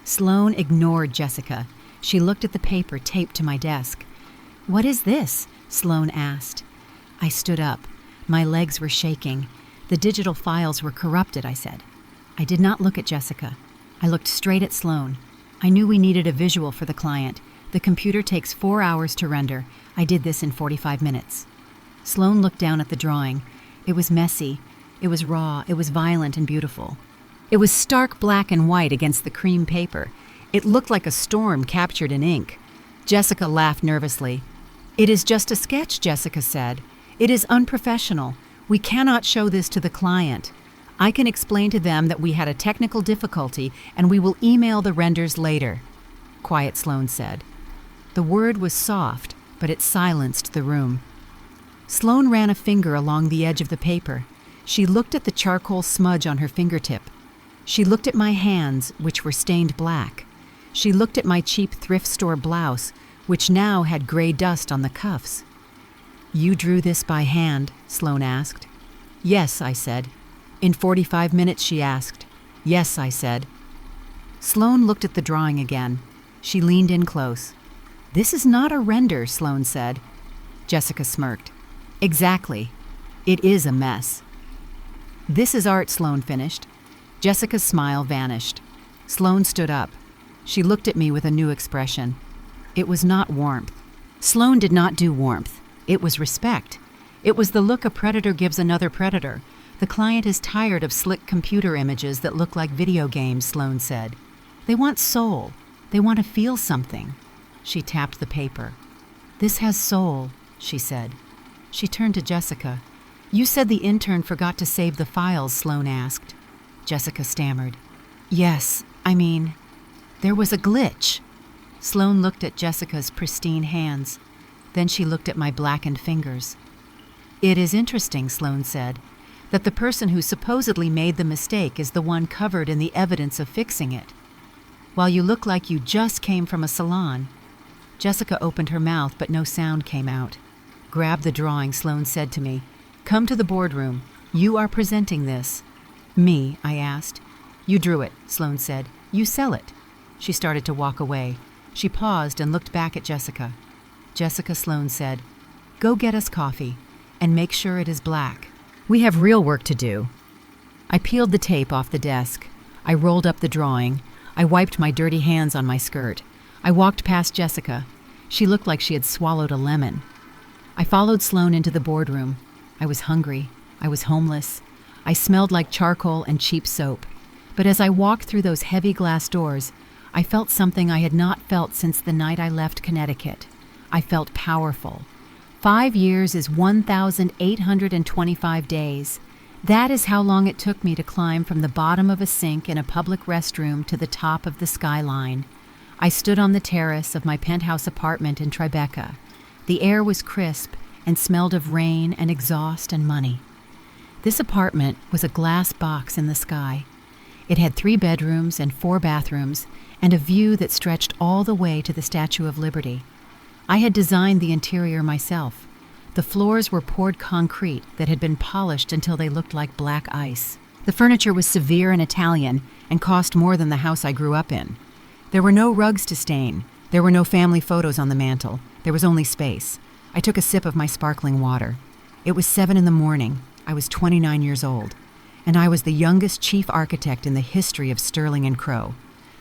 Sloane ignored Jessica. She looked at the paper taped to my desk. "What is this?" Sloane asked. I stood up. My legs were shaking. "The digital files were corrupted," I said. I did not look at Jessica. I looked straight at Sloane. I knew we needed a visual for the client. The computer takes 4 hours to render. I did this in 45 minutes. Sloane looked down at the drawing. It was messy. It was raw. It was violent and beautiful. It was stark black and white against the cream paper. It looked like a storm captured in ink. Jessica laughed nervously. "It is just a sketch," Jessica said. "It is unprofessional. We cannot show this to the client. I can explain to them that we had a technical difficulty and we will email the renders later." "Quiet," Sloane said. The word was soft, but it silenced the room. Sloane ran a finger along the edge of the paper. She looked at the charcoal smudge on her fingertip. She looked at my hands, which were stained black. She looked at my cheap thrift store blouse, which now had gray dust on the cuffs. "You drew this by hand?" Sloane asked. "Yes," I said. "In 45 minutes?" she asked. "Yes," I said. Sloane looked at the drawing again. She leaned in close. "This is not a render," Sloane said. Jessica smirked. "Exactly. It is a mess." "This is art," Sloane finished. Jessica's smile vanished. Sloane stood up. She looked at me with a new expression. It was not warmth. Sloane did not do warmth. It was respect. It was the look a predator gives another predator. "The client is tired of slick computer images that look like video games," Sloane said. "They want soul. They want to feel something." She tapped the paper. "This has soul," she said. She turned to Jessica. "You said the intern forgot to save the files," Sloane asked. Jessica stammered. "Yes, there was a glitch." Sloane looked at Jessica's pristine hands. Then she looked at my blackened fingers. "It is interesting," Sloane said, "that the person who supposedly made the mistake is the one covered in the evidence of fixing it. While you look like you just came from a salon." Jessica opened her mouth, but no sound came out. "Grab the drawing," Sloane said to me. "Come to the boardroom. You are presenting this." "Me?" I asked. "You drew it," Sloane said. "You sell it. She started to walk away. She paused and looked back at Jessica. Jessica Sloan said, "Go get us coffee, and make sure it is black. We have real work to do." I peeled the tape off the desk. I rolled up the drawing. I wiped my dirty hands on my skirt. I walked past Jessica. She looked like she had swallowed a lemon. I followed Sloan into the boardroom. I was hungry. I was homeless. I smelled like charcoal and cheap soap. But as I walked through those heavy glass doors, I felt something I had not felt since the night I left Connecticut. I felt powerful. 5 years is 1,825 days. That is how long it took me to climb from the bottom of a sink in a public restroom to the top of the skyline. I stood on the terrace of my penthouse apartment in Tribeca. The air was crisp and smelled of rain and exhaust and money. This apartment was a glass box in the sky. It had 3 bedrooms and 4 bathrooms and a view that stretched all the way to the Statue of Liberty. I had designed the interior myself. The floors were poured concrete that had been polished until they looked like black ice. The furniture was severe and Italian and cost more than the house I grew up in. There were no rugs to stain. There were no family photos on the mantel. There was only space. I took a sip of my sparkling water. It was 7 in the morning. I was 29 years old, and I was the youngest chief architect in the history of Sterling & Crow.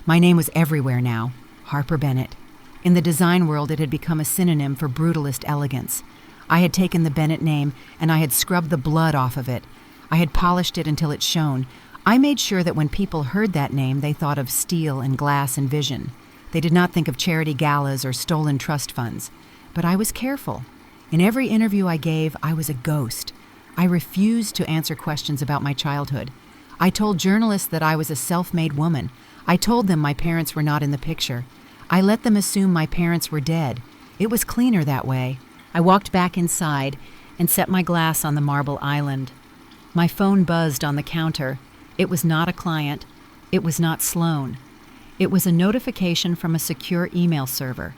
My name was everywhere now, Harper Bennett. In the design world, it had become a synonym for brutalist elegance. I had taken the Bennett name, and I had scrubbed the blood off of it. I had polished it until it shone. I made sure that when people heard that name, they thought of steel and glass and vision. They did not think of charity galas or stolen trust funds. But I was careful. In every interview I gave, I was a ghost. I refused to answer questions about my childhood. I told journalists that I was a self-made woman. I told them my parents were not in the picture. I let them assume my parents were dead. It was cleaner that way. I walked back inside and set my glass on the marble island. My phone buzzed on the counter. It was not a client. It was not Sloan. It was a notification from a secure email server.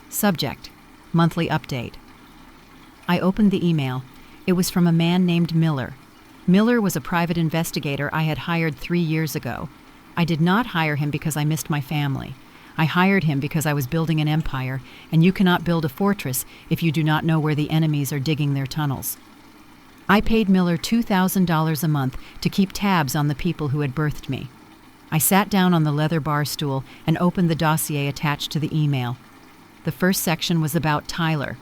Subject: monthly update. I opened the email. It was from a man named Miller. Miller was a private investigator I had hired 3 years ago. I did not hire him because I missed my family. I hired him because I was building an empire, and you cannot build a fortress if you do not know where the enemies are digging their tunnels. I paid Miller $2,000 a month to keep tabs on the people who had birthed me. I sat down on the leather bar stool and opened the dossier attached to the email. The first section was about Tyler.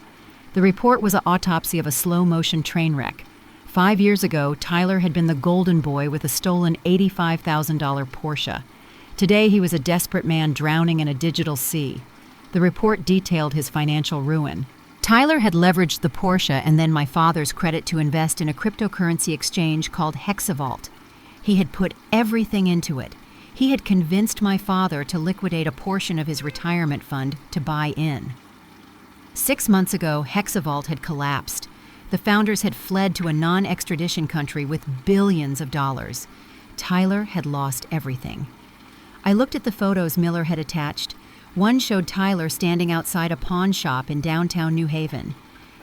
The report was an autopsy of a slow-motion train wreck. 5 years ago, Tyler had been the golden boy with a stolen $85,000 Porsche. Today, he was a desperate man drowning in a digital sea. The report detailed his financial ruin. Tyler had leveraged the Porsche and then my father's credit to invest in a cryptocurrency exchange called Hexavault. He had put everything into it. He had convinced my father to liquidate a portion of his retirement fund to buy in. 6 months ago, Hexavault had collapsed. The founders had fled to a non-extradition country with billions of dollars. Tyler had lost everything. I looked at the photos Miller had attached. One showed Tyler standing outside a pawn shop in downtown New Haven.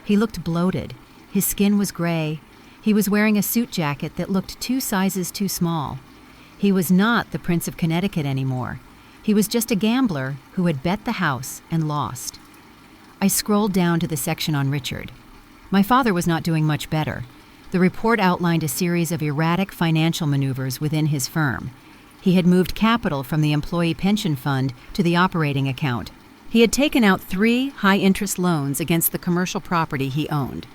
He looked bloated. His skin was gray. He was wearing a suit jacket that looked 2 sizes too small. He was not the Prince of Connecticut anymore. He was just a gambler who had bet the house and lost. I scrolled down to the section on Richard. My father was not doing much better. The report outlined a series of erratic financial maneuvers within his firm. He had moved capital from the employee pension fund to the operating account. He had taken out 3 high-interest loans against the commercial property he owned.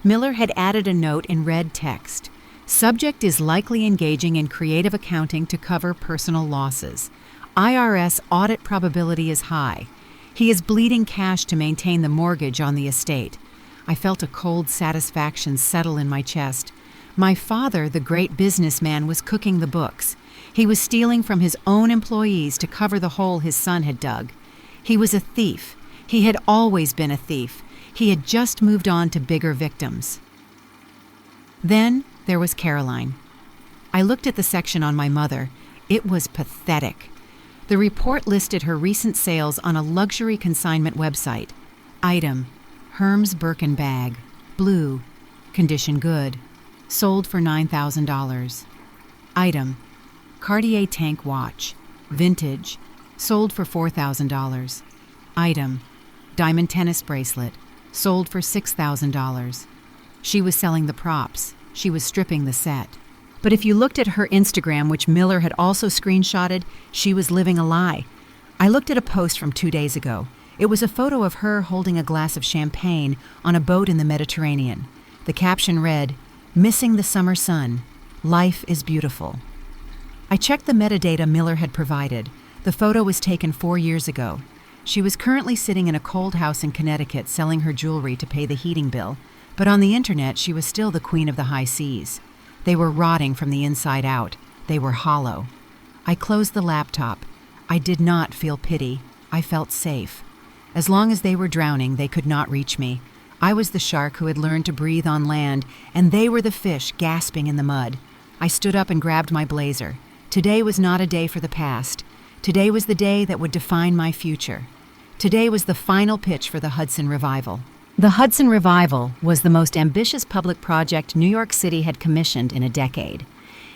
Miller had added a note in red text. Subject is likely engaging in creative accounting to cover personal losses. IRS audit probability is high. He is bleeding cash to maintain the mortgage on the estate. I felt a cold satisfaction settle in my chest. My father, the great businessman, was cooking the books. He was stealing from his own employees to cover the hole his son had dug. He was a thief. He had always been a thief. He had just moved on to bigger victims. Then there was Caroline. I looked at the section on my mother. It was pathetic. The report listed her recent sales on a luxury consignment website. Item: Hermes Birkin bag, blue, condition good, sold for $9,000. Item: Cartier tank watch, vintage, Sold for $4,000. Item: diamond tennis bracelet. Sold for $6,000. She was selling the props. She was stripping the set. But if you looked at her Instagram, which Miller had also screenshotted, she was living a lie. I looked at a post from 2 days ago. It was a photo of her holding a glass of champagne on a boat in the Mediterranean. The caption read, "Missing the summer sun. Life is beautiful." I checked the metadata Miller had provided. The photo was taken 4 years ago. She was currently sitting in a cold house in Connecticut selling her jewelry to pay the heating bill, but on the internet she was still the queen of the high seas. They were rotting from the inside out. They were hollow. I closed the laptop. I did not feel pity. I felt safe. As long as they were drowning, they could not reach me. I was the shark who had learned to breathe on land, and they were the fish gasping in the mud. I stood up and grabbed my blazer. Today was not a day for the past. Today was the day that would define my future. Today was the final pitch for the Hudson Revival. The Hudson Revival was the most ambitious public project New York City had commissioned in a decade.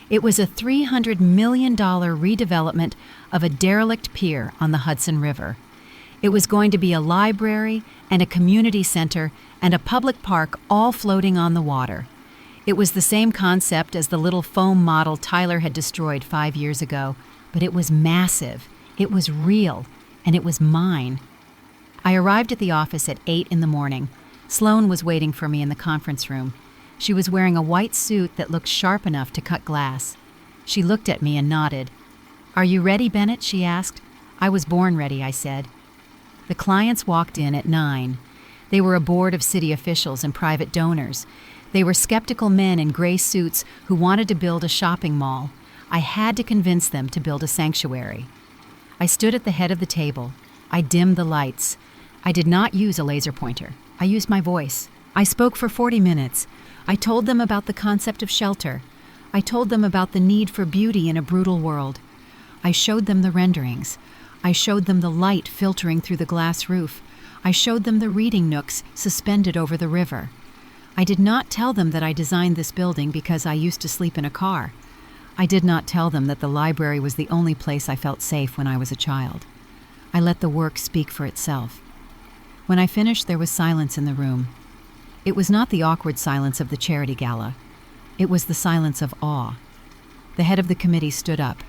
It was a $300 million redevelopment of a derelict pier on the Hudson River. It was going to be a library and a community center and a public park all floating on the water. It was the same concept as the little foam model Tyler had destroyed 5 years ago, but it was massive, it was real, and it was mine. I arrived at the office at 8 in the morning. Sloan was waiting for me in the conference room. She was wearing a white suit that looked sharp enough to cut glass. She looked at me and nodded. "Are you ready, Bennett?" she asked. "I was born ready," I said. The clients walked in at 9. They were a board of city officials and private donors. They were skeptical men in gray suits who wanted to build a shopping mall. I had to convince them to build a sanctuary. I stood at the head of the table. I dimmed the lights. I did not use a laser pointer. I used my voice. I spoke for 40 minutes. I told them about the concept of shelter. I told them about the need for beauty in a brutal world. I showed them the renderings. I showed them the light filtering through the glass roof. I showed them the reading nooks suspended over the river. I did not tell them that I designed this building because I used to sleep in a car. I did not tell them that the library was the only place I felt safe when I was a child. I let the work speak for itself. When I finished, there was silence in the room. It was not the awkward silence of the charity gala. It was the silence of awe. The head of the committee stood up.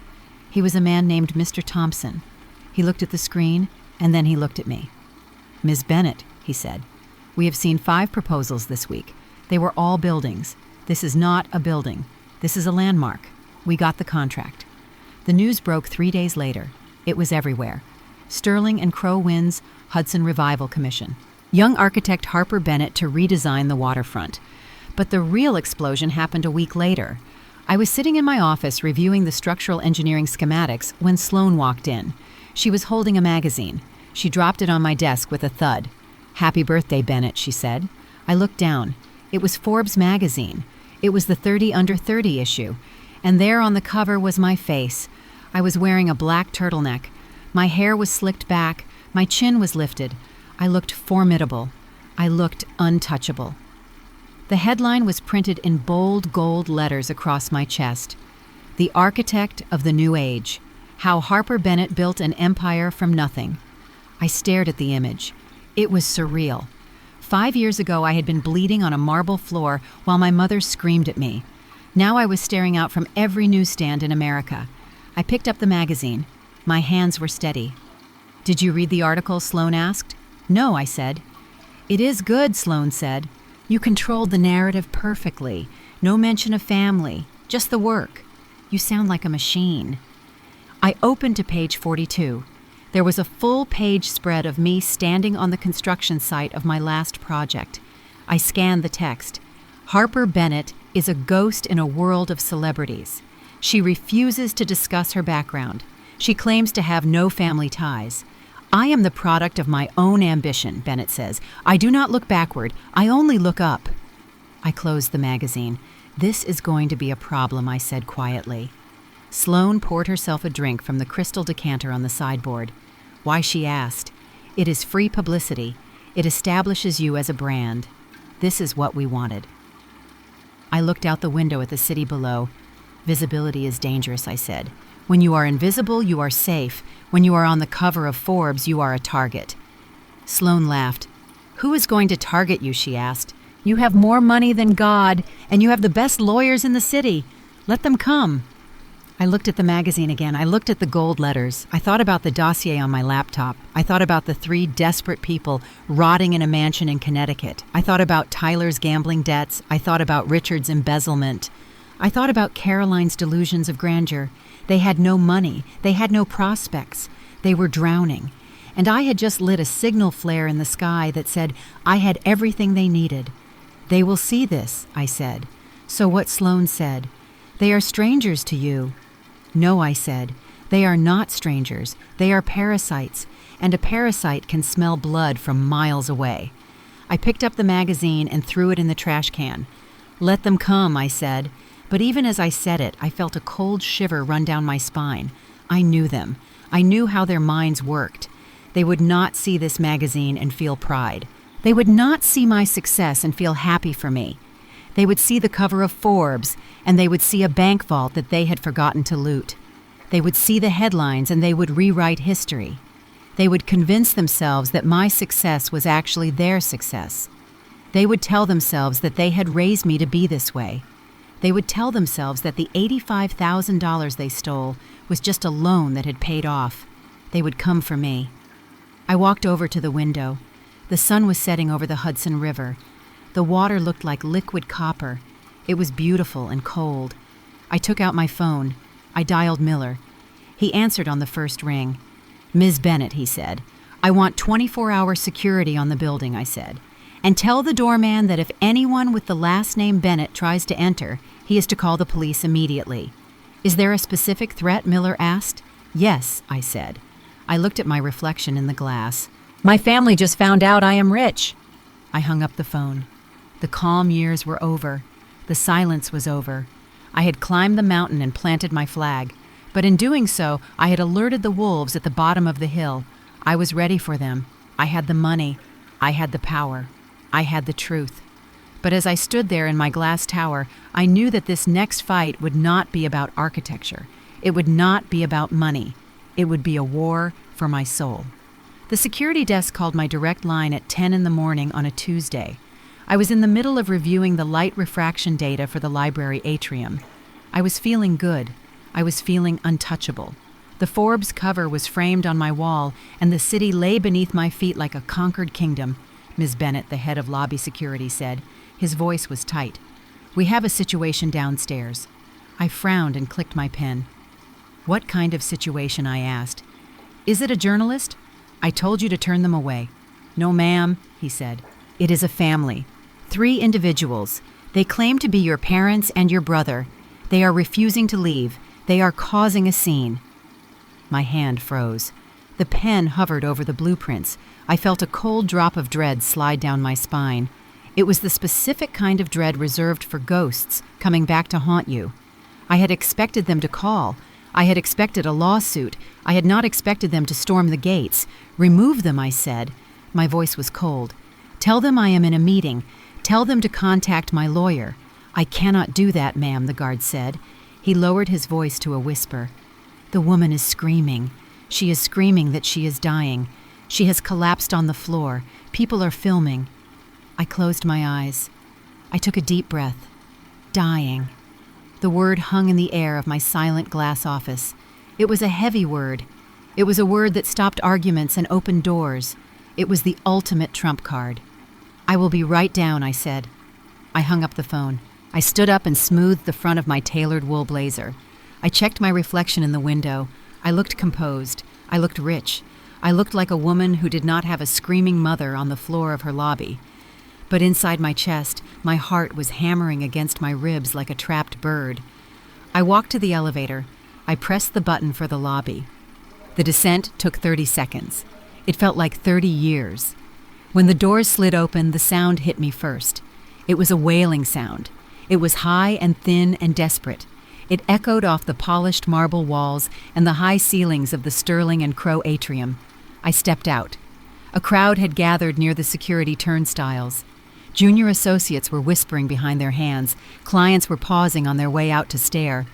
He was a man named Mr. Thompson. He looked at the screen, and then he looked at me. "Ms. Bennett," he said, "we have seen 5 proposals this week. They were all buildings. This is not a building. This is a landmark. We got the contract." The news broke 3 days later. It was everywhere. Sterling and Crow wins Hudson Revival Commission. Young architect Harper Bennett to redesign the waterfront. But the real explosion happened a week later. I was sitting in my office reviewing the structural engineering schematics when Sloan walked in. She was holding a magazine. She dropped it on my desk with a thud. "Happy birthday, Bennett," she said. I looked down. It was Forbes magazine. It was the 30 Under 30 issue. And there on the cover was my face. I was wearing a black turtleneck. My hair was slicked back. My chin was lifted. I looked formidable. I looked untouchable. The headline was printed in bold gold letters across my chest. "The Architect of the New Age. How Harper Bennett Built an Empire from Nothing." I stared at the image. It was surreal. 5 years ago, I had been bleeding on a marble floor while my mother screamed at me. Now I was staring out from every newsstand in America. I picked up the magazine. My hands were steady. "Did you read the article?" Sloan asked. "No," I said. "It is good," Sloan said. "You controlled the narrative perfectly. No mention of family, just the work. You sound like a machine." I opened to page 42. There was a full-page spread of me standing on the construction site of my last project. I scanned the text. Harper Bennett is a ghost in a world of celebrities. She refuses to discuss her background. She claims to have no family ties. "I am the product of my own ambition," Bennett says. "I do not look backward. I only look up." I closed the magazine. "This is going to be a problem," I said quietly. Sloan poured herself a drink from the crystal decanter on the sideboard. "Why?" she asked. "It is free publicity. It establishes you as a brand. This is what we wanted." I looked out the window at the city below. "Visibility is dangerous," I said. When you are invisible, you are safe. When you are on the cover of Forbes, you are a target." Sloane laughed. "Who is going to target you?" she asked. "You have more money than God, and you have the best lawyers in the city. Let them come." I looked at the magazine again. I looked at the gold letters. I thought about the dossier on my laptop. I thought about the 3 desperate people rotting in a mansion in Connecticut. I thought about Tyler's gambling debts. I thought about Richard's embezzlement. I thought about Caroline's delusions of grandeur. They had no money. They had no prospects. They were drowning. And I had just lit a signal flare in the sky that said I had everything they needed. "They will see this," I said. So what Sloane said, "They are strangers to you." "No," I said, "they are not strangers. They are parasites, and a parasite can smell blood from miles away." I picked up the magazine and threw it in the trash can. "Let them come," I said. But even as I said it, I felt a cold shiver run down my spine. I knew them. I knew how their minds worked. They would not see this magazine and feel pride. They would not see my success and feel happy for me. They would see the cover of Forbes, and they would see a bank vault that they had forgotten to loot. They would see the headlines, and they would rewrite history. They would convince themselves that my success was actually their success. They would tell themselves that they had raised me to be this way. They would tell themselves that the $85,000 they stole was just a loan that had paid off. They would come for me. I walked over to the window. The sun was setting over the Hudson River. The water looked like liquid copper. It was beautiful and cold. I took out my phone. I dialed Miller. He answered on the first ring. "Ms. Bennett," he said. "I want 24-hour security on the building," I said. "And tell the doorman that if anyone with the last name Bennett tries to enter, he is to call the police immediately." "Is there a specific threat?" Miller asked. "Yes," I said. I looked at my reflection in the glass. "My family just found out I am rich." I hung up the phone. The calm years were over. The silence was over. I had climbed the mountain and planted my flag. But in doing so, I had alerted the wolves at the bottom of the hill. I was ready for them. I had the money. I had the power. I had the truth. But as I stood there in my glass tower, I knew that this next fight would not be about architecture. It would not be about money. It would be a war for my soul. The security desk called my direct line at 10 in the morning on a Tuesday. I was in the middle of reviewing the light refraction data for the library atrium. I was feeling good. I was feeling untouchable. The Forbes cover was framed on my wall, and the city lay beneath my feet like a conquered kingdom. Ms. Bennett, the head of lobby security, said. His voice was tight. "We have a situation downstairs." I frowned and clicked my pen. "What kind of situation?" I asked. "Is it a journalist?" "I told you to turn them away." "No, ma'am," he said. "It is a family. 3 individuals. They claim to be your parents and your brother. They are refusing to leave. They are causing a scene." My hand froze. The pen hovered over the blueprints. I felt a cold drop of dread slide down my spine. It was the specific kind of dread reserved for ghosts coming back to haunt you. I had expected them to call. I had expected a lawsuit. I had not expected them to storm the gates. "Remove them," I said. My voice was cold. "Tell them I am in a meeting. Tell them to contact my lawyer." "I cannot do that, ma'am," the guard said. He lowered his voice to a whisper. "The woman is screaming. She is screaming that she is dying. She has collapsed on the floor. People are filming." I closed my eyes. I took a deep breath. Dying. The word hung in the air of my silent glass office. It was a heavy word. It was a word that stopped arguments and opened doors. It was the ultimate trump card. "I will be right down," I said. I hung up the phone. I stood up and smoothed the front of my tailored wool blazer. I checked my reflection in the window. I looked composed. I looked rich. I looked like a woman who did not have a screaming mother on the floor of her lobby. But inside my chest, my heart was hammering against my ribs like a trapped bird. I walked to the elevator. I pressed the button for the lobby. The descent took 30 seconds. It felt like 30 years. When the doors slid open, the sound hit me first. It was a wailing sound. It was high and thin and desperate. It echoed off the polished marble walls and the high ceilings of the Sterling and Crow atrium. I stepped out. A crowd had gathered near the security turnstiles. Junior associates were whispering behind their hands. Clients were pausing on their way out to stare.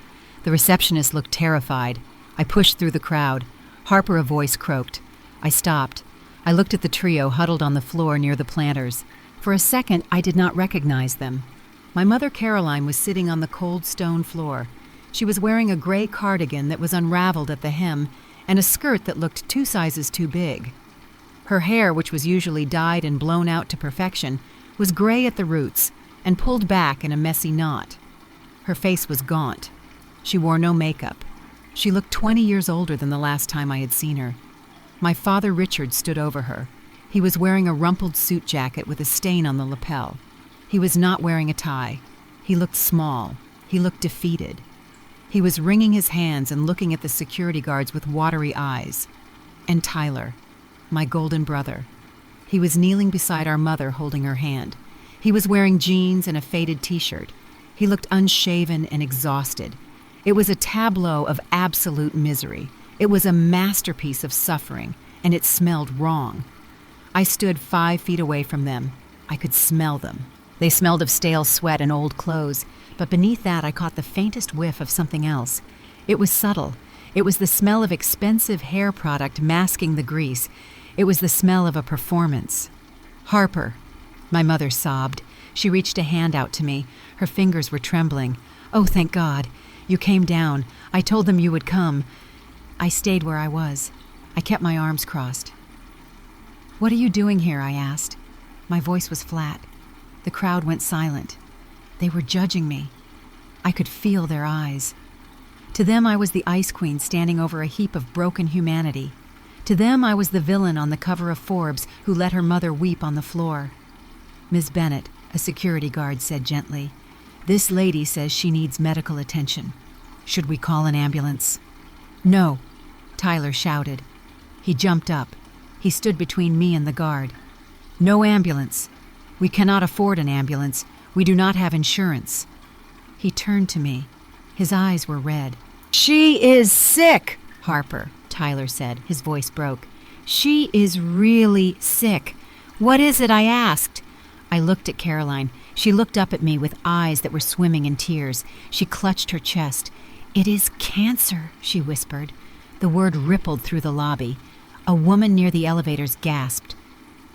The receptionist looked terrified. I pushed through the crowd. Harper, a voice croaked. I stopped. I looked at the trio huddled on the floor near the planters. For a second, I did not recognize them. My mother Caroline was sitting on the cold stone floor. She was wearing a gray cardigan that was unraveled at the hem and a skirt that looked 2 sizes too big. Her hair, which was usually dyed and blown out to perfection, was gray at the roots and pulled back in a messy knot. Her face was gaunt. She wore no makeup. She looked 20 years older than the last time I had seen her. My father Richard stood over her. He was wearing a rumpled suit jacket with a stain on the lapel. He was not wearing a tie. He looked small. He looked defeated. He was wringing his hands and looking at the security guards with watery eyes. And Tyler, my golden brother. He was kneeling beside our mother holding her hand. He was wearing jeans and a faded t-shirt. He looked unshaven and exhausted. It was a tableau of absolute misery. It was a masterpiece of suffering, and it smelled wrong. I stood 5 feet away from them. I could smell them. They smelled of stale sweat and old clothes, but beneath that I caught the faintest whiff of something else. It was subtle. It was the smell of expensive hair product masking the grease. It was the smell of a performance. Harper, my mother sobbed. She reached a hand out to me. Her fingers were trembling. Oh, thank God. You came down. I told them you would come. I stayed where I was. I kept my arms crossed. What are you doing here? I asked. My voice was flat. The crowd went silent. They were judging me. I could feel their eyes. To them, I was the ice queen standing over a heap of broken humanity. To them, I was the villain on the cover of Forbes who let her mother weep on the floor. Ms. Bennett, a security guard, said gently, "This lady says she needs medical attention. Should we call an ambulance?" "No," Tyler shouted. He jumped up. He stood between me and the guard. "No ambulance. We cannot afford an ambulance. We do not have insurance." He turned to me. His eyes were red. "She is sick, Harper," Tyler said. His voice broke. "She is really sick. What is it?" I asked. I looked at Caroline. She looked up at me with eyes that were swimming in tears. She clutched her chest. "It is cancer," she whispered. The word rippled through the lobby. A woman near the elevators gasped.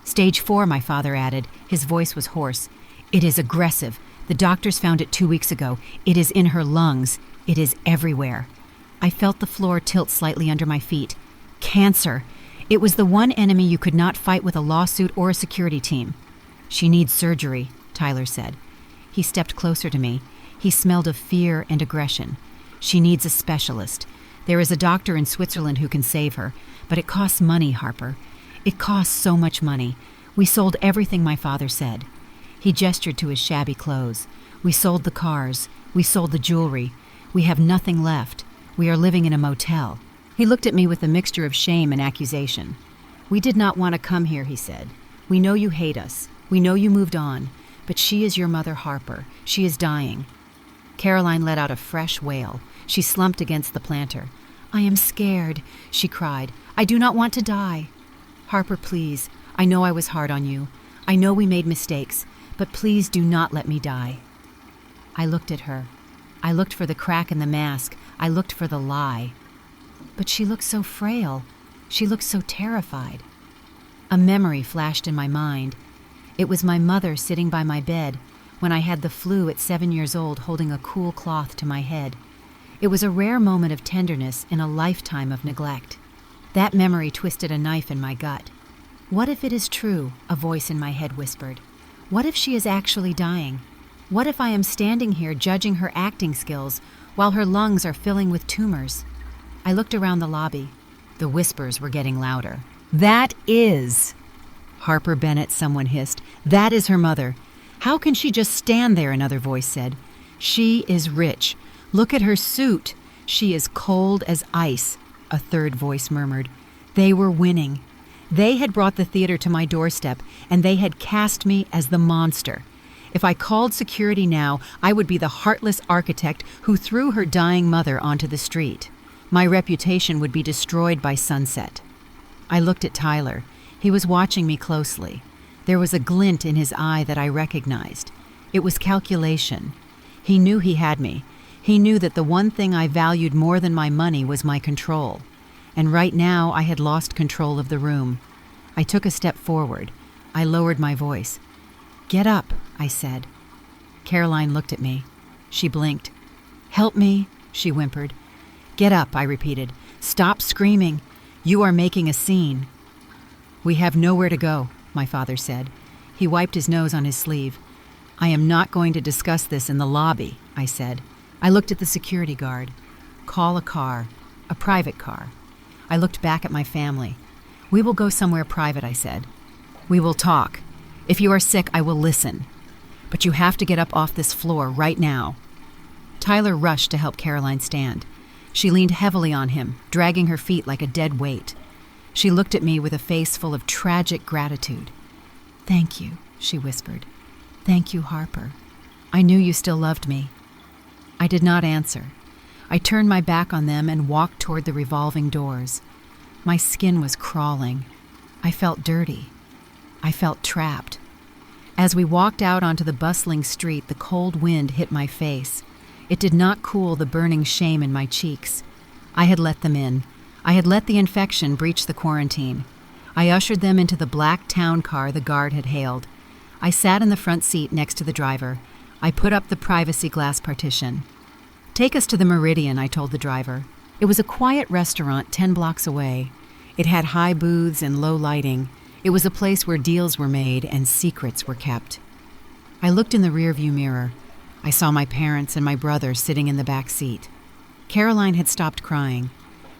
"Stage 4, my father added. His voice was hoarse. "It is aggressive. The doctors found it 2 weeks ago. It is in her lungs. It is everywhere." I felt the floor tilt slightly under my feet. Cancer. It was the one enemy you could not fight with a lawsuit or a security team. "She needs surgery," Tyler said. He stepped closer to me. He smelled of fear and aggression. "She needs a specialist. There is a doctor in Switzerland who can save her, but it costs money, Harper. It costs so much money. We sold everything my father said." He gestured to his shabby clothes. "We sold the cars. We sold the jewelry. We have nothing left. We are living in a motel." He looked at me with a mixture of shame and accusation. "We did not want to come here," he said. "We know you hate us. We know you moved on. But she is your mother, Harper. She is dying." Caroline let out a fresh wail. She slumped against the planter. "I am scared," she cried. "I do not want to die." "Harper, please. I know I was hard on you. I know we made mistakes. But please do not let me die." I looked at her. I looked for the crack in the mask. I looked for the lie. But she looked so frail. She looked so terrified. A memory flashed in my mind. It was my mother sitting by my bed when I had the flu at 7 years old, holding a cool cloth to my head. It was a rare moment of tenderness in a lifetime of neglect. That memory twisted a knife in my gut. What if it is true? A voice in my head whispered. What if she is actually dying? What if I am standing here judging her acting skills while her lungs are filling with tumors? I looked around the lobby. The whispers were getting louder. "That is Harper Bennett," someone hissed. "That is her mother. How can she just stand there?" another voice said. "She is rich. Look at her suit. She is cold as ice," a third voice murmured. They were winning. They had brought the theater to my doorstep, and they had cast me as the monster. If I called security now, I would be the heartless architect who threw her dying mother onto the street. My reputation would be destroyed by sunset. I looked at Tyler. He was watching me closely. There was a glint in his eye that I recognized. It was calculation. He knew he had me. He knew that the one thing I valued more than my money was my control. And right now I had lost control of the room. I took a step forward. I lowered my voice. "Get up," I said. Caroline looked at me. She blinked. "Help me," she whimpered. "Get up," I repeated. "Stop screaming. You are making a scene." "We have nowhere to go," my father said. He wiped his nose on his sleeve. "I am not going to discuss this in the lobby," I said. I looked at the security guard. "Call a car, a private car." I looked back at my family. "We will go somewhere private," I said. "We will talk. If you are sick, I will listen. But you have to get up off this floor right now." Tyler rushed to help Caroline stand. She leaned heavily on him, dragging her feet like a dead weight. She looked at me with a face full of tragic gratitude. "Thank you," she whispered. "Thank you, Harper. I knew you still loved me." I did not answer. I turned my back on them and walked toward the revolving doors. My skin was crawling. I felt dirty. I felt trapped. As we walked out onto the bustling street, the cold wind hit my face. It did not cool the burning shame in my cheeks. I had let them in. I had let the infection breach the quarantine. I ushered them into the black town car the guard had hailed. I sat in the front seat next to the driver. I put up the privacy glass partition. "Take us to the Meridian," I told the driver. It was a quiet restaurant 10 blocks away. It had high booths and low lighting. It was a place where deals were made and secrets were kept. I looked in the rearview mirror. I saw my parents and my brother sitting in the back seat. Caroline had stopped crying.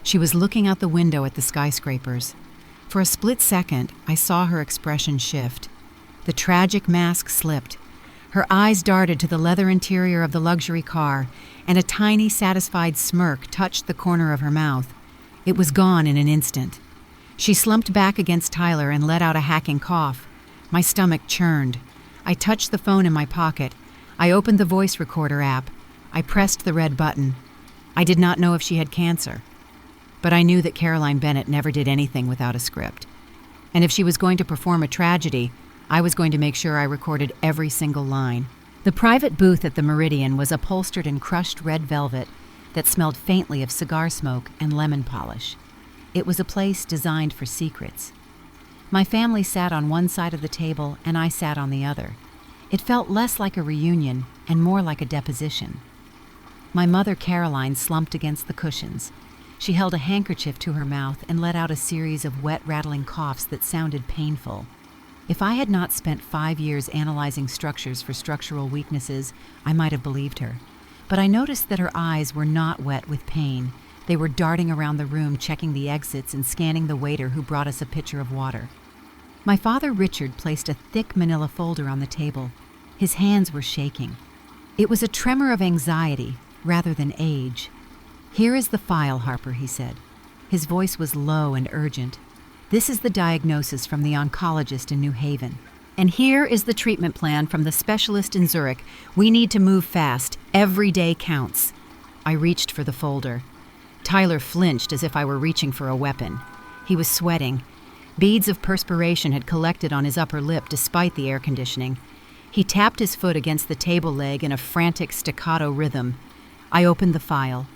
She was looking out the window at the skyscrapers. For a split second, I saw her expression shift. The tragic mask slipped. Her eyes darted to the leather interior of the luxury car, and a tiny, satisfied smirk touched the corner of her mouth. It was gone in an instant. She slumped back against Tyler and let out a hacking cough. My stomach churned. I touched the phone in my pocket. I opened the voice recorder app. I pressed the red button. I did not know if she had cancer. But I knew that Caroline Bennett never did anything without a script. And if she was going to perform a tragedy, I was going to make sure I recorded every single line. The private booth at the Meridian was upholstered in crushed red velvet that smelled faintly of cigar smoke and lemon polish. It was a place designed for secrets. My family sat on one side of the table and I sat on the other. It felt less like a reunion and more like a deposition. My mother, Caroline, slumped against the cushions. She held a handkerchief to her mouth and let out a series of wet, rattling coughs that sounded painful. If I had not spent 5 years analyzing structures for structural weaknesses, I might have believed her. But I noticed that her eyes were not wet with pain. They were darting around the room, checking the exits and scanning the waiter who brought us a pitcher of water. My father, Richard, placed a thick manila folder on the table. His hands were shaking. It was a tremor of anxiety rather than age. "Here is the file, Harper," he said. His voice was low and urgent. "This is the diagnosis from the oncologist in New Haven. And here is the treatment plan from the specialist in Zurich. We need to move fast. Every day counts." I reached for the folder. Tyler flinched as if I were reaching for a weapon. He was sweating. Beads of perspiration had collected on his upper lip despite the air conditioning. He tapped his foot against the table leg in a frantic staccato rhythm. I opened the file.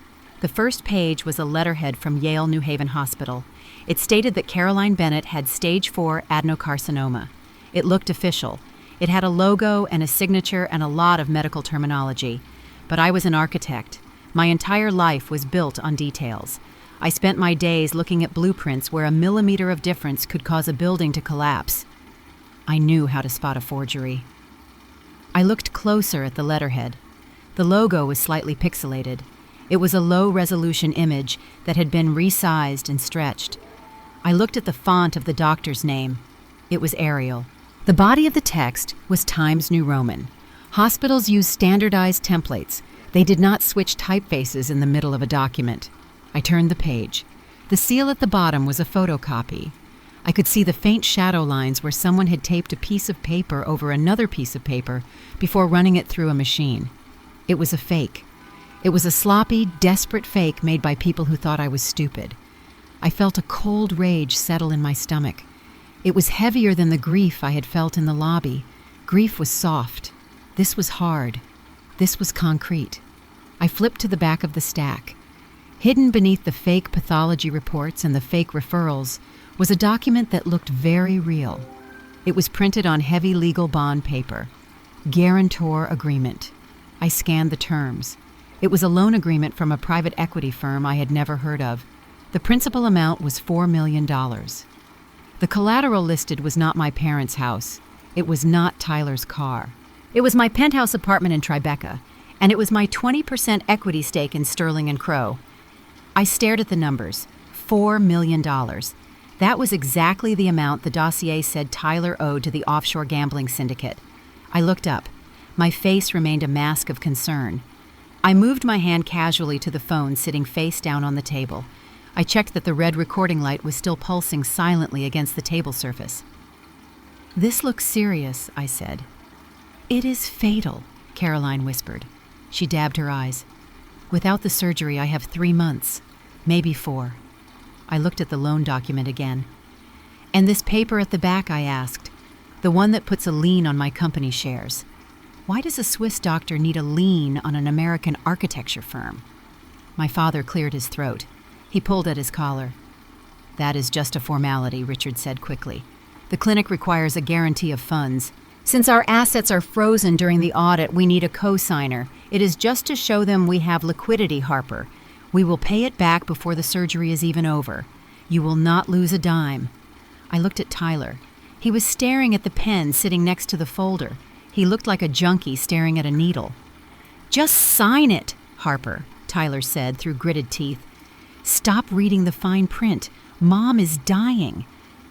The first page was a letterhead from Yale New Haven Hospital. It stated that Caroline Bennett had stage 4 adenocarcinoma. It looked official. It had a logo and a signature and a lot of medical terminology. But I was an architect. My entire life was built on details. I spent my days looking at blueprints where a millimeter of difference could cause a building to collapse. I knew how to spot a forgery. I looked closer at the letterhead. The logo was slightly pixelated. It was a low-resolution image that had been resized and stretched. I looked at the font of the doctor's name. It was Arial. The body of the text was Times New Roman. Hospitals use standardized templates. They did not switch typefaces in the middle of a document. I turned the page. The seal at the bottom was a photocopy. I could see the faint shadow lines where someone had taped a piece of paper over another piece of paper before running it through a machine. It was a fake. It was a sloppy, desperate fake made by people who thought I was stupid. I felt a cold rage settle in my stomach. It was heavier than the grief I had felt in the lobby. Grief was soft. This was hard. This was concrete. I flipped to the back of the stack. Hidden beneath the fake pathology reports and the fake referrals was a document that looked very real. It was printed on heavy legal bond paper. Guarantor agreement. I scanned the terms. It was a loan agreement from a private equity firm I had never heard of. The principal amount was $4 million. The collateral listed was not my parents' house. It was not Tyler's car. It was my penthouse apartment in Tribeca, and it was my 20% equity stake in Sterling and Crow. I stared at the numbers. $4 million. That was exactly the amount the dossier said Tyler owed to the offshore gambling syndicate. I looked up. My face remained a mask of concern. I moved my hand casually to the phone sitting face down on the table. I checked that the red recording light was still pulsing silently against the table surface. "This looks serious," I said. "It is fatal," Caroline whispered. She dabbed her eyes. "Without the surgery, I have 3 months, maybe 4. I looked at the loan document again. "And this paper at the back," I asked, "the one that puts a lien on my company shares. Why does a Swiss doctor need a lien on an American architecture firm?" My father cleared his throat. He pulled at his collar. "That is just a formality," Richard said quickly. "The clinic requires a guarantee of funds. Since our assets are frozen during the audit, we need a co-signer. It is just to show them we have liquidity, Harper. We will pay it back before the surgery is even over. You will not lose a dime." I looked at Tyler. He was staring at the pen sitting next to the folder. He looked like a junkie staring at a needle. "Just sign it, Harper," Tyler said through gritted teeth. "Stop reading the fine print. Mom is dying.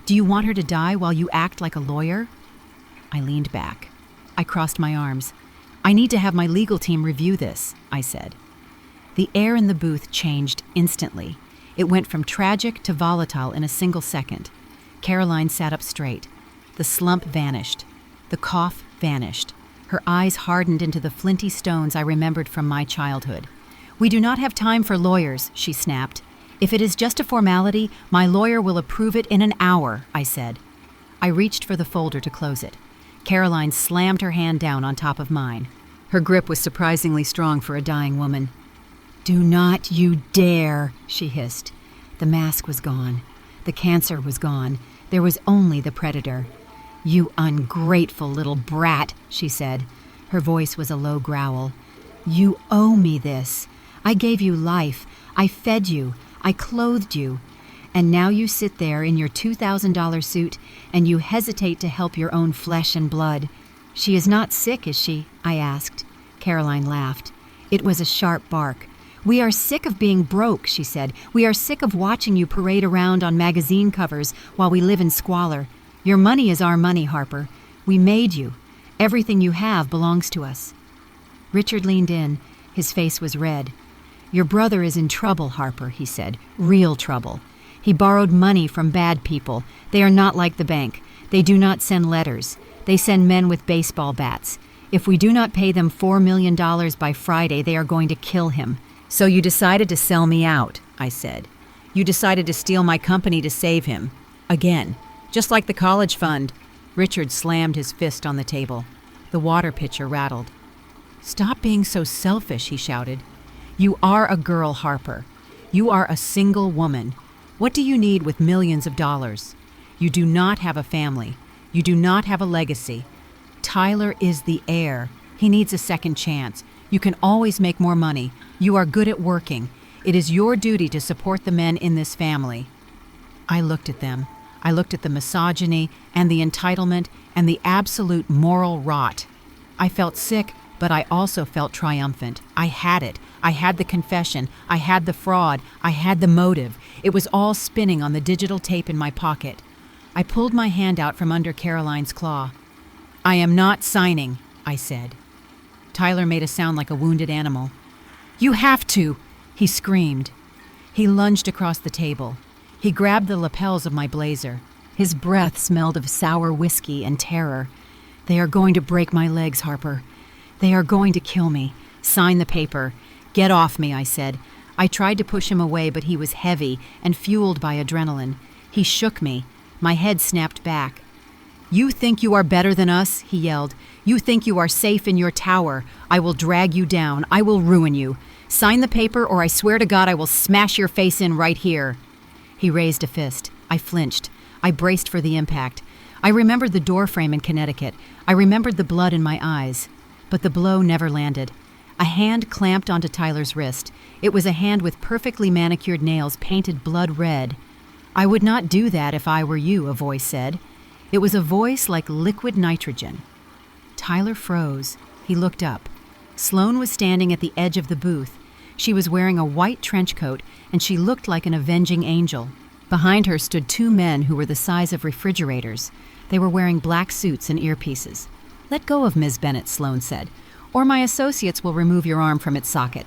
Do you want her to die while you act like a lawyer?" I leaned back. I crossed my arms. "I need to have my legal team review this," I said. The air in the booth changed instantly. It went from tragic to volatile in a single second. Caroline sat up straight. The slump vanished. The cough vanished. Her eyes hardened into the flinty stones I remembered from my childhood. "We do not have time for lawyers," she snapped. "If it is just a formality, my lawyer will approve it in an hour," I said. I reached for the folder to close it. Caroline slammed her hand down on top of mine. Her grip was surprisingly strong for a dying woman. "Do not you dare," she hissed. The mask was gone. The cancer was gone. There was only the predator. "You ungrateful little brat," she said. Her voice was a low growl. "You owe me this. I gave you life. I fed you. I clothed you. And now you sit there in your $2,000 suit and you hesitate to help your own flesh and blood. She is not sick, is she?" I asked. Caroline laughed. It was a sharp bark. "We are sick of being broke," she said. "We are sick of watching you parade around on magazine covers while we live in squalor. Your money is our money, Harper. We made you. Everything you have belongs to us." Richard leaned in. His face was red. "Your brother is in trouble, Harper," he said. "Real trouble. He borrowed money from bad people. They are not like the bank. They do not send letters. They send men with baseball bats. If we do not pay them $4 million by Friday, they are going to kill him. So you decided to sell me out," I said. "You decided to steal my company to save him. Again. Just like the college fund." Richard slammed his fist on the table. The water pitcher rattled. "Stop being so selfish," he shouted. "You are a girl, Harper. You are a single woman. What do you need with millions of dollars? You do not have a family. You do not have a legacy. Tyler is the heir. He needs a second chance. You can always make more money. You are good at working. It is your duty to support the men in this family." I looked at them. I looked at the misogyny and the entitlement and the absolute moral rot. I felt sick, but I also felt triumphant. I had it. I had the confession. I had the fraud. I had the motive. It was all spinning on the digital tape in my pocket. I pulled my hand out from under Caroline's claw. "I am not signing," I said. Tyler made a sound like a wounded animal. "You have to!" he screamed. He lunged across the table. He grabbed the lapels of my blazer. His breath smelled of sour whiskey and terror. "They are going to break my legs, Harper. They are going to kill me. Sign the paper." "Get off me," I said. I tried to push him away, but he was heavy and fueled by adrenaline. He shook me. My head snapped back. "You think you are better than us?" he yelled. "You think you are safe in your tower? I will drag you down. I will ruin you. Sign the paper or I swear to God I will smash your face in right here." He raised a fist. I flinched. I braced for the impact. I remembered the doorframe in Connecticut. I remembered the blood in my eyes. But the blow never landed. A hand clamped onto Tyler's wrist. It was a hand with perfectly manicured nails painted blood red. "I would not do that if I were you," a voice said. It was a voice like liquid nitrogen. Tyler froze. He looked up. Sloane was standing at the edge of the booth. She was wearing a white trench coat, and she looked like an avenging angel. Behind her stood two men who were the size of refrigerators. They were wearing black suits and earpieces. "Let go of Ms. Bennett," Sloane said, "or my associates will remove your arm from its socket."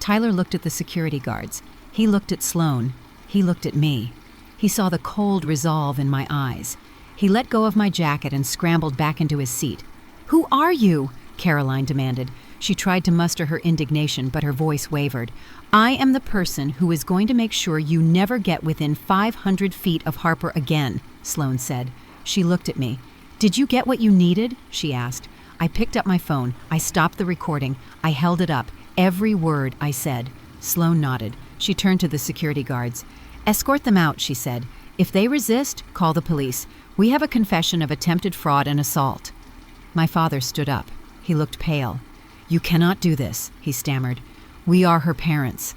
Tyler looked at the security guards. He looked at Sloane. He looked at me. He saw the cold resolve in my eyes. He let go of my jacket and scrambled back into his seat. "Who are you?" Caroline demanded. She tried to muster her indignation, but her voice wavered. "I am the person who is going to make sure you never get within 500 feet of Harper again," Sloane said. She looked at me. "Did you get what you needed?" she asked. I picked up my phone. I stopped the recording. I held it up. Every word I said. Sloane nodded. She turned to the security guards. "Escort them out," she said. "If they resist, call the police. We have a confession of attempted fraud and assault." My father stood up. He looked pale. "You cannot do this," he stammered. "We are her parents."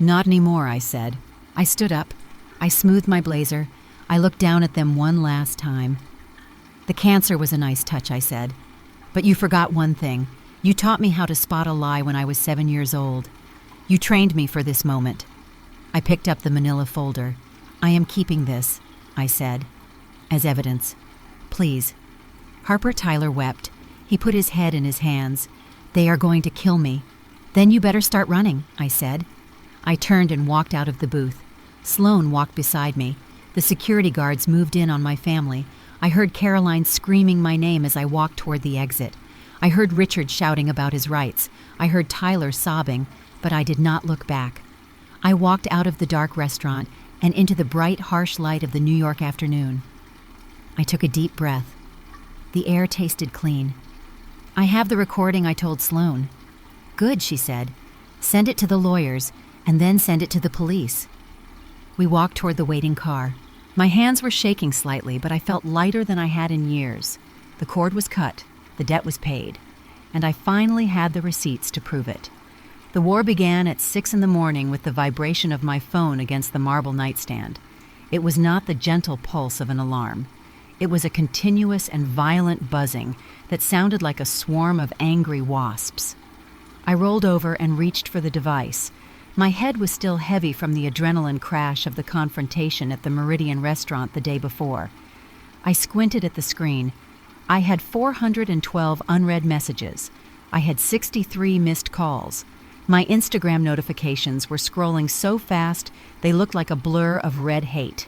"Not anymore," I said. I stood up. I smoothed my blazer. I looked down at them one last time. "The cancer was a nice touch," I said. "But you forgot one thing. You taught me how to spot a lie when I was 7 years old. You trained me for this moment." I picked up the manila folder. "I am keeping this," I said, "as evidence. Please." Harper Tyler wept. He put his head in his hands. "They are going to kill me." "Then you better start running," I said. I turned and walked out of the booth. Sloane walked beside me. The security guards moved in on my family. I heard Caroline screaming my name as I walked toward the exit. I heard Richard shouting about his rights. I heard Tyler sobbing, but I did not look back. I walked out of the dark restaurant and into the bright, harsh light of the New York afternoon. I took a deep breath. The air tasted clean. "I have the recording," I told Sloane. "Good," she said. "Send it to the lawyers, and then send it to the police." We walked toward the waiting car. My hands were shaking slightly, but I felt lighter than I had in years. The cord was cut, the debt was paid, and I finally had the receipts to prove it. The war began at 6 a.m. with the vibration of my phone against the marble nightstand. It was not the gentle pulse of an alarm. It was a continuous and violent buzzing that sounded like a swarm of angry wasps. I rolled over and reached for the device. My head was still heavy from the adrenaline crash of the confrontation at the Meridian restaurant the day before. I squinted at the screen. I had 412 unread messages. I had 63 missed calls. My Instagram notifications were scrolling so fast they looked like a blur of red hate.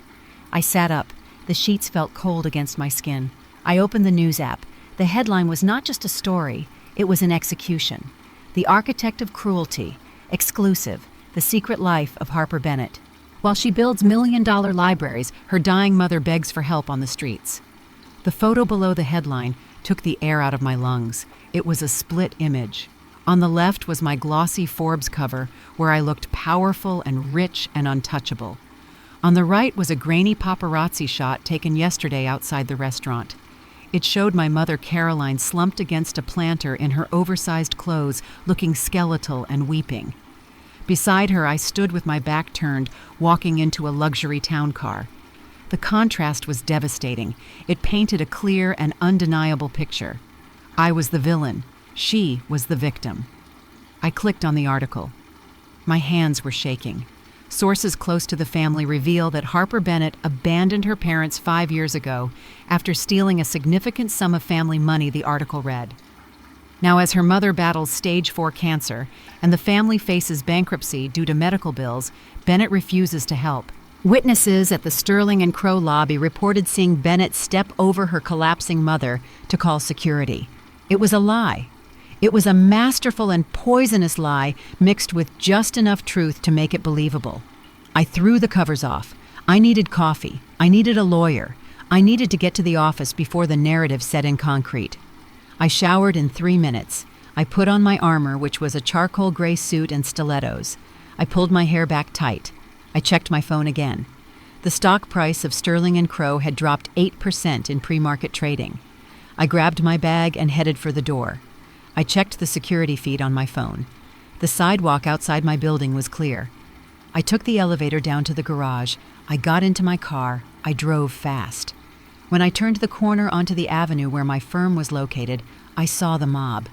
I sat up. The sheets felt cold against my skin. I opened the news app. The headline was not just a story, it was an execution. "The Architect of Cruelty, exclusive, the secret life of Harper Bennett. While she builds million-dollar libraries, her dying mother begs for help on the streets." The photo below the headline took the air out of my lungs. It was a split image. On the left was my glossy Forbes cover, where I looked powerful and rich and untouchable. On the right was a grainy paparazzi shot taken yesterday outside the restaurant. It showed my mother Caroline slumped against a planter in her oversized clothes, looking skeletal and weeping. Beside her, I stood with my back turned, walking into a luxury town car. The contrast was devastating. It painted a clear and undeniable picture. I was the villain. She was the victim. I clicked on the article. My hands were shaking. Sources close to the family reveal that Harper Bennett abandoned her parents 5 years ago after stealing a significant sum of family money, the article read. Now, as her mother battles stage 4 cancer and the family faces bankruptcy due to medical bills, Bennett refuses to help. Witnesses at the Sterling and Crow lobby reported seeing Bennett step over her collapsing mother to call security. It was a lie. It was a masterful and poisonous lie mixed with just enough truth to make it believable. I threw the covers off. I needed coffee. I needed a lawyer. I needed to get to the office before the narrative set in concrete. I showered in 3 minutes. I put on my armor, which was a charcoal gray suit and stilettos. I pulled my hair back tight. I checked my phone again. The stock price of Sterling & Crow had dropped 8% in pre-market trading. I grabbed my bag and headed for the door. I checked the security feed on my phone. The sidewalk outside my building was clear. I took the elevator down to the garage. I got into my car. I drove fast. When I turned the corner onto the avenue where my firm was located, I saw the mob.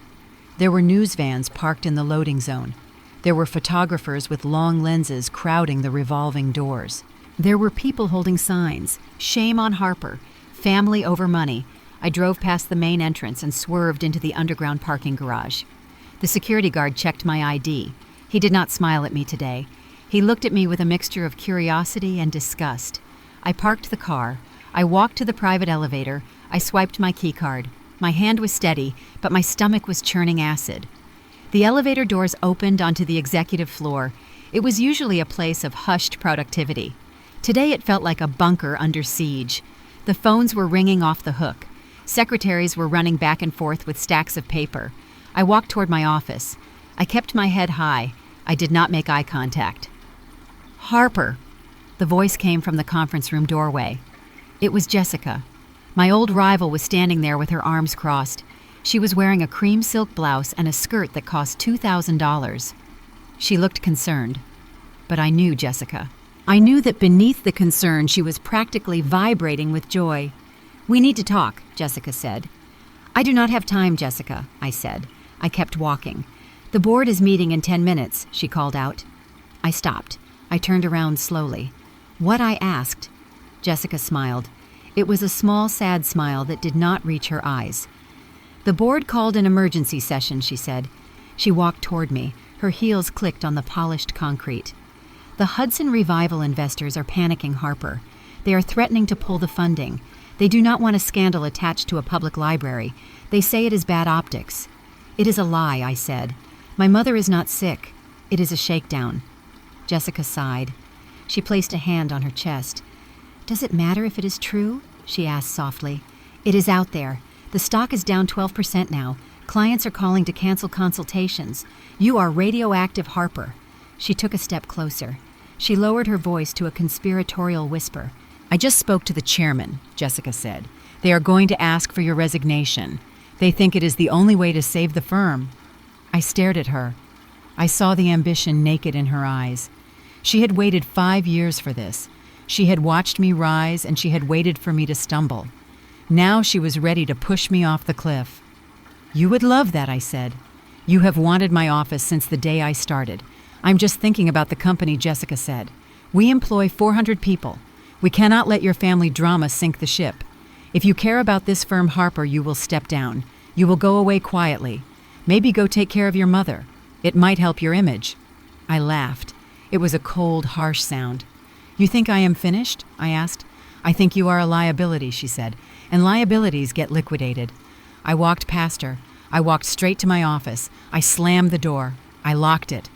There were news vans parked in the loading zone. There were photographers with long lenses crowding the revolving doors. There were people holding signs, "Shame on Harper," "Family over money." I drove past the main entrance and swerved into the underground parking garage. The security guard checked my ID. He did not smile at me today. He looked at me with a mixture of curiosity and disgust. I parked the car. I walked to the private elevator. I swiped my key card. My hand was steady, but my stomach was churning acid. The elevator doors opened onto the executive floor. It was usually a place of hushed productivity. Today it felt like a bunker under siege. The phones were ringing off the hook. Secretaries were running back and forth with stacks of paper. I walked toward my office. I kept my head high. I did not make eye contact. "Harper," the voice came from the conference room doorway. It was Jessica. My old rival was standing there with her arms crossed. She was wearing a cream silk blouse and a skirt that cost $2,000. She looked concerned. But I knew Jessica. I knew that beneath the concern she was practically vibrating with joy. "We need to talk," Jessica said. "I do not have time, Jessica," I said. I kept walking. "The board is meeting in 10 minutes, she called out. I stopped. I turned around slowly. "What?" I asked. Jessica smiled. It was a small, sad smile that did not reach her eyes. "The board called an emergency session," she said. She walked toward me. Her heels clicked on the polished concrete. "The Hudson Revival investors are panicking, Harper. They are threatening to pull the funding. They do not want a scandal attached to a public library. They say it is bad optics." "It is a lie," I said. "My mother is not sick. It is a shakedown." Jessica sighed. She placed a hand on her chest. "Does it matter if it is true?" she asked softly. "It is out there. The stock is down 12% now. Clients are calling to cancel consultations. You are radioactive, Harper." She took a step closer. She lowered her voice to a conspiratorial whisper. "I just spoke to the chairman," Jessica said. "They are going to ask for your resignation. They think it is the only way to save the firm." I stared at her. I saw the ambition naked in her eyes. She had waited 5 years for this. She had watched me rise, and she had waited for me to stumble. Now she was ready to push me off the cliff. "You would love that," I said. "You have wanted my office since the day I started. I'm just thinking about the company," Jessica said. "We employ 400 people. We cannot let your family drama sink the ship. If you care about this firm, Harper, you will step down. You will go away quietly. Maybe go take care of your mother. It might help your image." I laughed. It was a cold, harsh sound. "You think I am finished?" I asked. "I think you are a liability," she said, "and liabilities get liquidated." I walked past her. I walked straight to my office. I slammed the door. I locked it.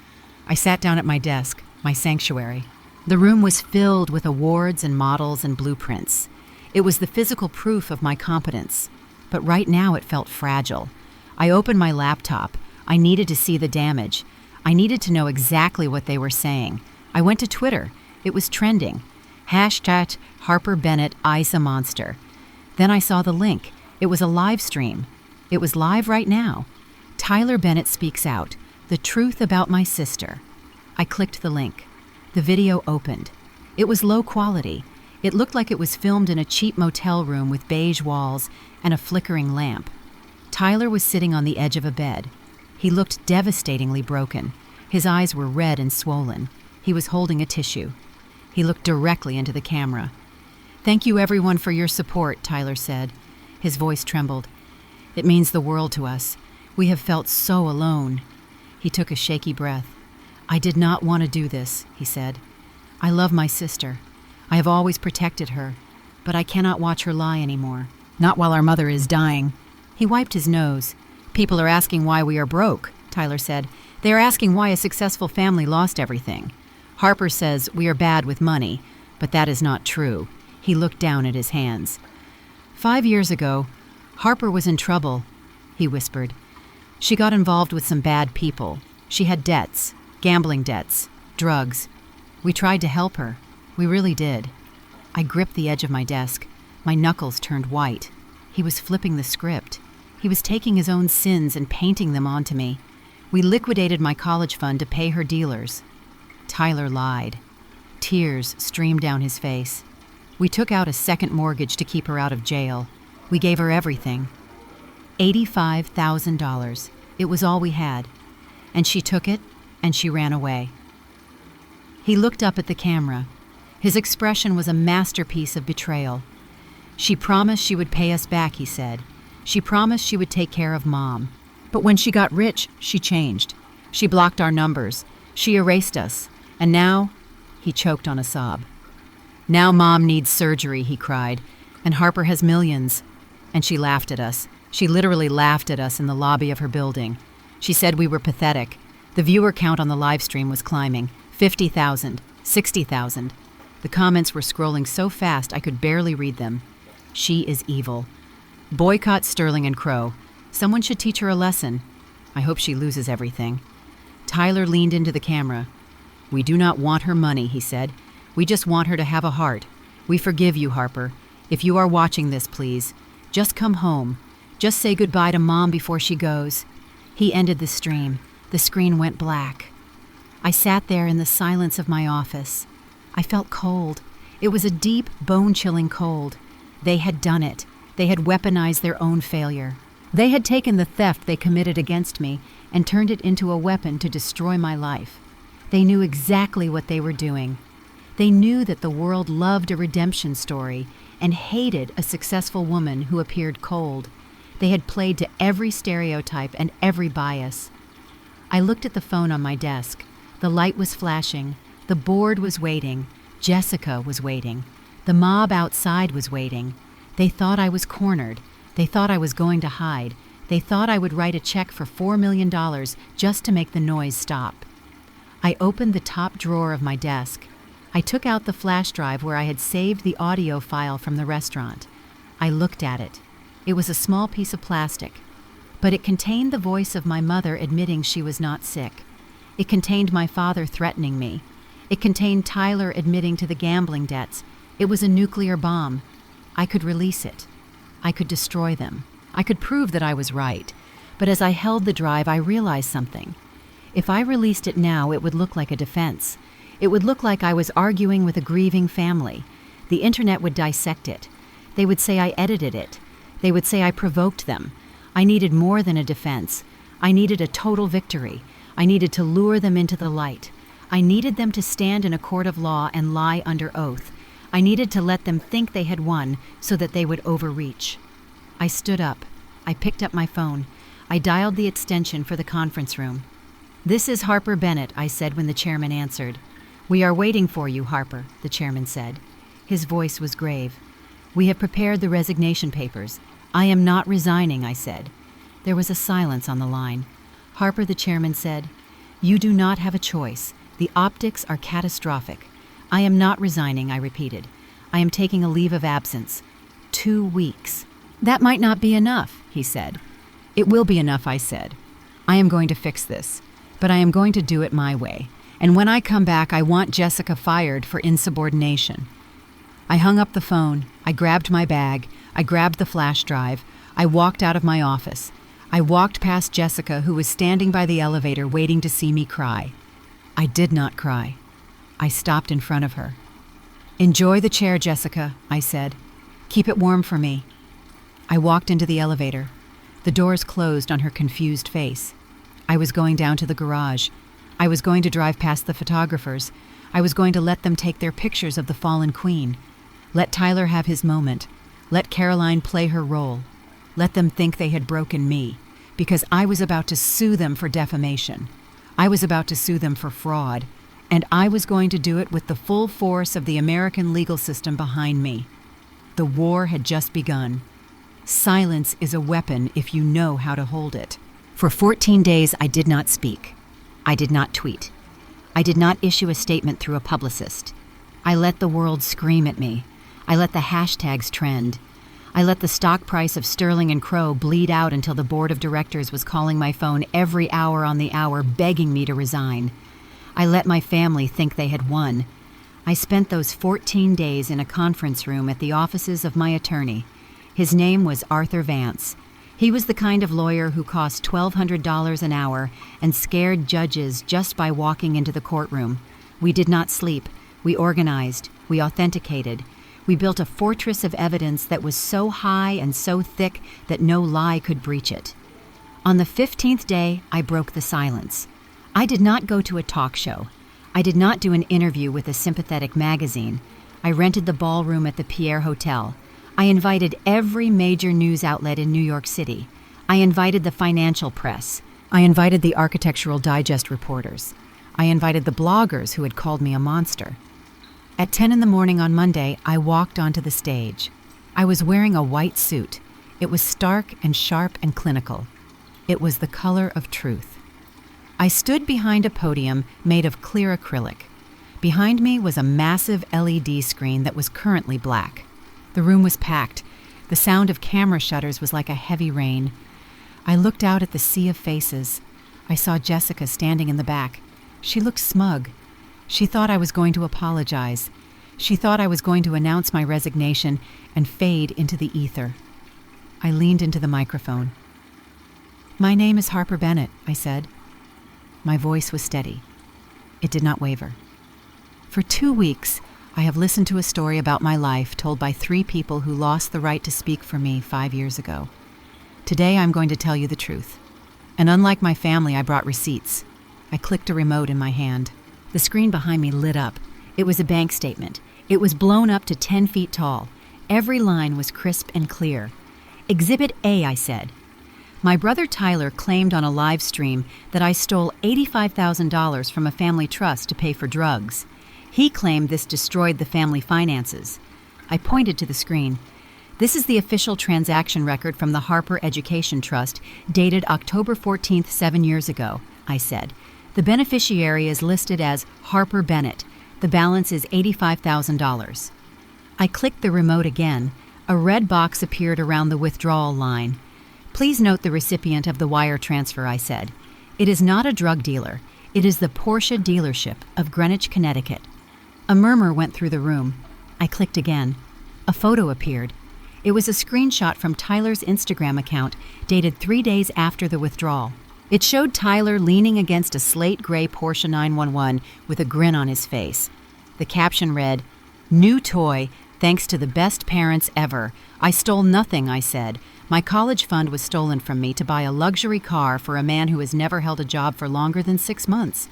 I sat down at my desk, my sanctuary. The room was filled with awards and models and blueprints. It was the physical proof of my competence. But right now it felt fragile. I opened my laptop. I needed to see the damage. I needed to know exactly what they were saying. I went to Twitter. It was trending. Hashtag Harper Bennett Ice a Monster. Then I saw the link. It was a live stream. It was live right now. Tyler Bennett speaks out. The truth about my sister. I clicked the link. The video opened. It was low quality. It looked like it was filmed in a cheap motel room with beige walls and a flickering lamp. Tyler was sitting on the edge of a bed. He looked devastatingly broken. His eyes were red and swollen. He was holding a tissue. He looked directly into the camera. "Thank you, everyone, for your support," Tyler said. His voice trembled. "It means the world to us. We have felt so alone." He took a shaky breath. "I did not want to do this," he said. "I love my sister. I have always protected her, but I cannot watch her lie anymore. Not while our mother is dying." He wiped his nose. "People are asking why we are broke," Tyler said. "They are asking why a successful family lost everything. Harper says we are bad with money, but that is not true." He looked down at his hands. 5 years ago, Harper was in trouble, he whispered. She got involved with some bad people. She had debts, gambling debts, drugs. We tried to help her. We really did. I gripped the edge of my desk. My knuckles turned white. He was flipping the script. He was taking his own sins and painting them onto me. We liquidated my college fund to pay her dealers. Tyler lied. Tears streamed down his face. We took out a second mortgage to keep her out of jail. We gave her everything. $85,000. It was all we had. And she took it, and she ran away. He looked up at the camera. His expression was a masterpiece of betrayal. She promised she would pay us back, he said. She promised she would take care of Mom. But when she got rich, she changed. She blocked our numbers. She erased us. And now, he choked on a sob. Now Mom needs surgery, he cried. And Harper has millions. And she laughed at us. She literally laughed at us in the lobby of her building. She said we were pathetic. The viewer count on the live stream was climbing. 50,000, 60,000. The comments were scrolling so fast I could barely read them. She is evil. Boycott Sterling and Crow. Someone should teach her a lesson. I hope she loses everything. Tyler leaned into the camera. We do not want her money, he said. We just want her to have a heart. We forgive you, Harper. If you are watching this, please, just come home. Just say goodbye to Mom before she goes. He ended the stream. The screen went black. I sat there in the silence of my office. I felt cold. It was a deep, bone-chilling cold. They had done it. They had weaponized their own failure. They had taken the theft they committed against me and turned it into a weapon to destroy my life. They knew exactly what they were doing. They knew that the world loved a redemption story and hated a successful woman who appeared cold. They had played to every stereotype and every bias. I looked at the phone on my desk. The light was flashing. The board was waiting. Jessica was waiting. The mob outside was waiting. They thought I was cornered. They thought I was going to hide. They thought I would write a check for $4 million just to make the noise stop. I opened the top drawer of my desk. I took out the flash drive where I had saved the audio file from the restaurant. I looked at it. It was a small piece of plastic, but it contained the voice of my mother admitting she was not sick. It contained my father threatening me. It contained Tyler admitting to the gambling debts. It was a nuclear bomb. I could release it. I could destroy them. I could prove that I was right. But as I held the drive, I realized something. If I released it now, it would look like a defense. It would look like I was arguing with a grieving family. The internet would dissect it. They would say I edited it. They would say I provoked them. I needed more than a defense. I needed a total victory. I needed to lure them into the light. I needed them to stand in a court of law and lie under oath. I needed to let them think they had won so that they would overreach. I stood up. I picked up my phone. I dialed the extension for the conference room. "This is Harper Bennett," I said when the chairman answered. "We are waiting for you, Harper," the chairman said. His voice was grave. "We have prepared the resignation papers. I am not resigning," I said. There was a silence on the line. "Harper," the chairman said, "you do not have a choice. The optics are catastrophic. I am not resigning," I repeated. "I am taking a leave of absence. 2 weeks. "That might not be enough," he said. "It will be enough," I said. "I am going to fix this, but I am going to do it my way. And when I come back, I want Jessica fired for insubordination." I hung up the phone. I grabbed my bag. I grabbed the flash drive. I walked out of my office. I walked past Jessica, who was standing by the elevator waiting to see me cry. I did not cry. I stopped in front of her. "Enjoy the chair, Jessica," I said. "Keep it warm for me." I walked into the elevator. The doors closed on her confused face. I was going down to the garage. I was going to drive past the photographers. I was going to let them take their pictures of the fallen queen. Let Tyler have his moment. Let Caroline play her role. Let them think they had broken me, because I was about to sue them for defamation. I was about to sue them for fraud, and I was going to do it with the full force of the American legal system behind me. The war had just begun. Silence is a weapon if you know how to hold it. For 14 days, I did not speak. I did not tweet. I did not issue a statement through a publicist. I let the world scream at me. I let the hashtags trend. I let the stock price of Sterling and Crow bleed out until the board of directors was calling my phone every hour on the hour begging me to resign. I let my family think they had won. I spent those 14 days in a conference room at the offices of my attorney. His name was Arthur Vance. He was the kind of lawyer who cost $1,200 an hour and scared judges just by walking into the courtroom. We did not sleep. We organized. We authenticated. We built a fortress of evidence that was so high and so thick that no lie could breach it. On the 15th day, I broke the silence. I did not go to a talk show. I did not do an interview with a sympathetic magazine. I rented the ballroom at the Pierre Hotel. I invited every major news outlet in New York City. I invited the financial press. I invited the Architectural Digest reporters. I invited the bloggers who had called me a monster. At 10 in the morning on Monday, I walked onto the stage. I was wearing a white suit. It was stark and sharp and clinical. It was the color of truth. I stood behind a podium made of clear acrylic. Behind me was a massive LED screen that was currently black. The room was packed. The sound of camera shutters was like a heavy rain. I looked out at the sea of faces. I saw Jessica standing in the back. She looked smug. She thought I was going to apologize. She thought I was going to announce my resignation and fade into the ether. I leaned into the microphone. "My name is Harper Bennett," I said. My voice was steady. It did not waver. For 2 weeks, I have listened to a story about my life told by 3 people who lost the right to speak for me 5 years ago. Today, I'm going to tell you the truth. And unlike my family, I brought receipts. I clicked a remote in my hand. The screen behind me lit up. It was a bank statement. It was blown up to 10 feet tall. Every line was crisp and clear. "Exhibit A," I said. My brother Tyler claimed on a live stream that I stole $85,000 from a family trust to pay for drugs. He claimed this destroyed the family finances. I pointed to the screen. "This is the official transaction record from the Harper Education Trust, dated October 14th, 7 years ago," I said. "The beneficiary is listed as Harper Bennett. The balance is $85,000. I clicked the remote again. A red box appeared around the withdrawal line. "Please note the recipient of the wire transfer," I said. "It is not a drug dealer. It is the Porsche dealership of Greenwich, Connecticut." A murmur went through the room. I clicked again. A photo appeared. It was a screenshot from Tyler's Instagram account, dated 3 days after the withdrawal. It showed Tyler leaning against a slate gray Porsche 911 with a grin on his face. The caption read, "New toy, thanks to the best parents ever. I stole nothing," I said. "My college fund was stolen from me to buy a luxury car for a man who has never held a job for longer than 6 months.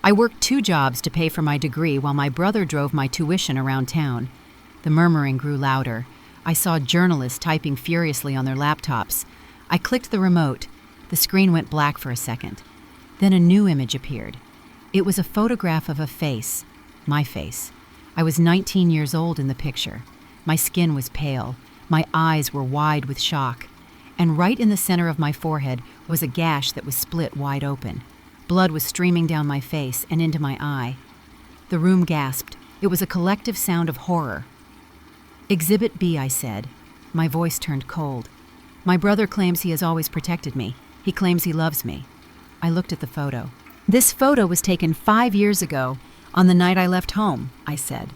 I worked 2 jobs to pay for my degree while my brother drove my tuition around town." The murmuring grew louder. I saw journalists typing furiously on their laptops. I clicked the remote. The screen went black for a second. Then a new image appeared. It was a photograph of a face, my face. I was 19 years old in the picture. My skin was pale. My eyes were wide with shock. And right in the center of my forehead was a gash that was split wide open. Blood was streaming down my face and into my eye. The room gasped. It was a collective sound of horror. "Exhibit B," I said. My voice turned cold. "My brother claims he has always protected me. He claims he loves me." I looked at the photo. "This photo was taken 5 years ago, on the night I left home," I said.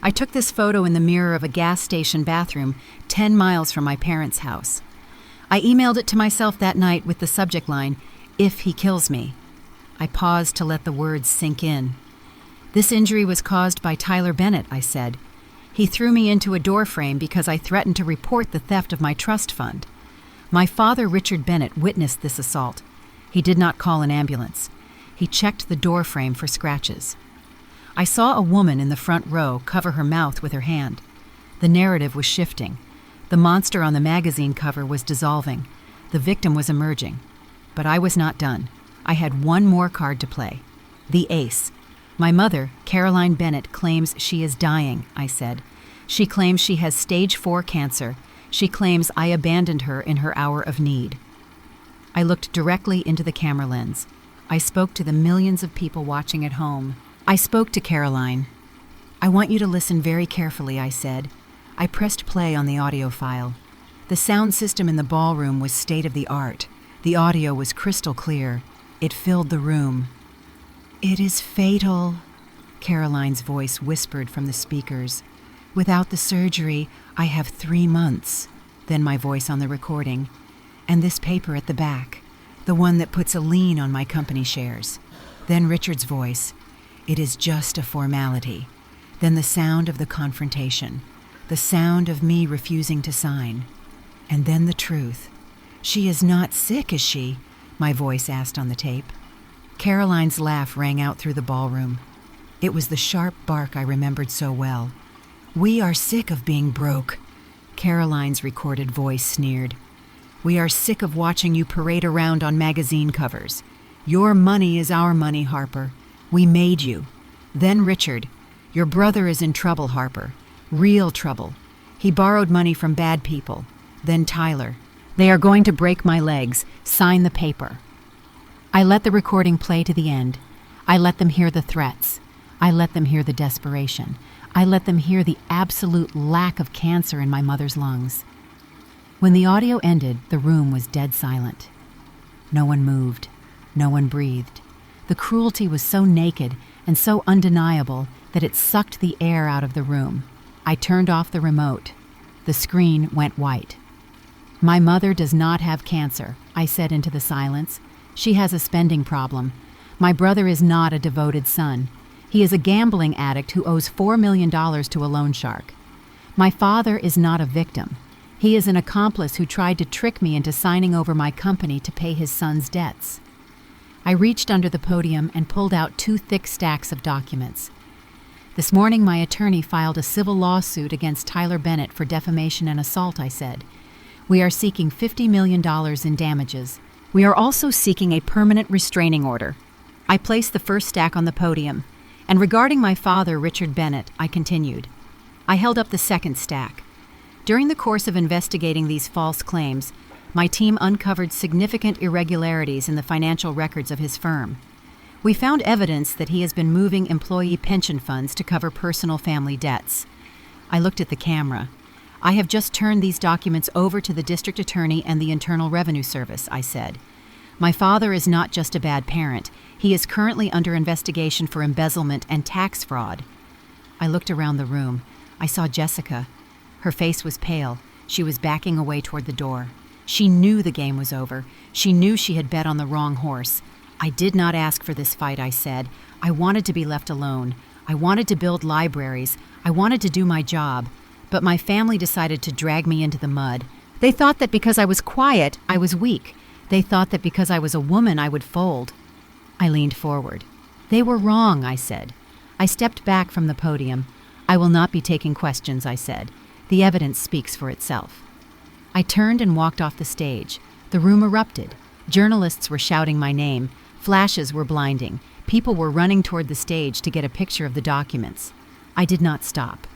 "I took this photo in the mirror of a gas station bathroom 10 miles from my parents' house. I emailed it to myself that night with the subject line, 'If he kills me.'" I paused to let the words sink in. "This injury was caused by Tyler Bennett," I said. "He threw me into a door frame because I threatened to report the theft of my trust fund. My father, Richard Bennett, witnessed this assault. He did not call an ambulance. He checked the door frame for scratches. I saw a woman in the front row cover her mouth with her hand. The narrative was shifting. The monster on the magazine cover was dissolving. The victim was emerging. But I was not done. I had one more card to play. The ace. My mother, Caroline Bennett, claims she is dying," I said. "She claims she has stage 4 cancer. She claims I abandoned her in her hour of need." I looked directly into the camera lens. I spoke to the millions of people watching at home. I spoke to Caroline. "I want you to listen very carefully," I said. I pressed play on the audio file. The sound system in the ballroom was state-of-the-art. The audio was crystal clear. It filled the room. "It is fatal," Caroline's voice whispered from the speakers. "Without the surgery, I have 3 months." Then my voice on the recording. "And this paper at the back, the one that puts a lien on my company shares." Then Richard's voice. "It is just a formality." Then the sound of the confrontation, the sound of me refusing to sign. And then the truth. "She is not sick, is she?" my voice asked on the tape. Caroline's laugh rang out through the ballroom. It was the sharp bark I remembered so well. "We are sick of being broke," Caroline's recorded voice sneered. "We are sick of watching you parade around on magazine covers. Your money is our money, Harper. We made you." Then Richard. "Your brother is in trouble, Harper. Real trouble. He borrowed money from bad people." Then Tyler. "They are going to break my legs. Sign the paper." I let the recording play to the end. I let them hear the threats. I let them hear the desperation. I let them hear the absolute lack of cancer in my mother's lungs. When the audio ended, the room was dead silent. No one moved. No one breathed. The cruelty was so naked and so undeniable that it sucked the air out of the room. I turned off the remote. The screen went white. "My mother does not have cancer," I said into the silence. "She has a spending problem. My brother is not a devoted son. He is a gambling addict who owes $4 million to a loan shark. My father is not a victim. He is an accomplice who tried to trick me into signing over my company to pay his son's debts." I reached under the podium and pulled out 2 thick stacks of documents. "This morning my attorney filed a civil lawsuit against Tyler Bennett for defamation and assault," I said. "We are seeking $50 million in damages. We are also seeking a permanent restraining order." I placed the first stack on the podium, and regarding my father, Richard Bennett, I continued. I held up the second stack. During the course of investigating these false claims, my team uncovered significant irregularities in the financial records of his firm. We found evidence that he has been moving employee pension funds to cover personal family debts. I looked at the camera. "I have just turned these documents over to the district attorney and the Internal Revenue Service," I said. "My father is not just a bad parent. He is currently under investigation for embezzlement and tax fraud." I looked around the room. I saw Jessica. Her face was pale. She was backing away toward the door. She knew the game was over. She knew she had bet on the wrong horse. "I did not ask for this fight," I said. "I wanted to be left alone. I wanted to build libraries. I wanted to do my job. But my family decided to drag me into the mud. They thought that because I was quiet, I was weak. They thought that because I was a woman, I would fold." I leaned forward. "They were wrong," I said. I stepped back from the podium. "I will not be taking questions," I said. "The evidence speaks for itself." I turned and walked off the stage. The room erupted. Journalists were shouting my name. Flashes were blinding. People were running toward the stage to get a picture of the documents. I did not stop.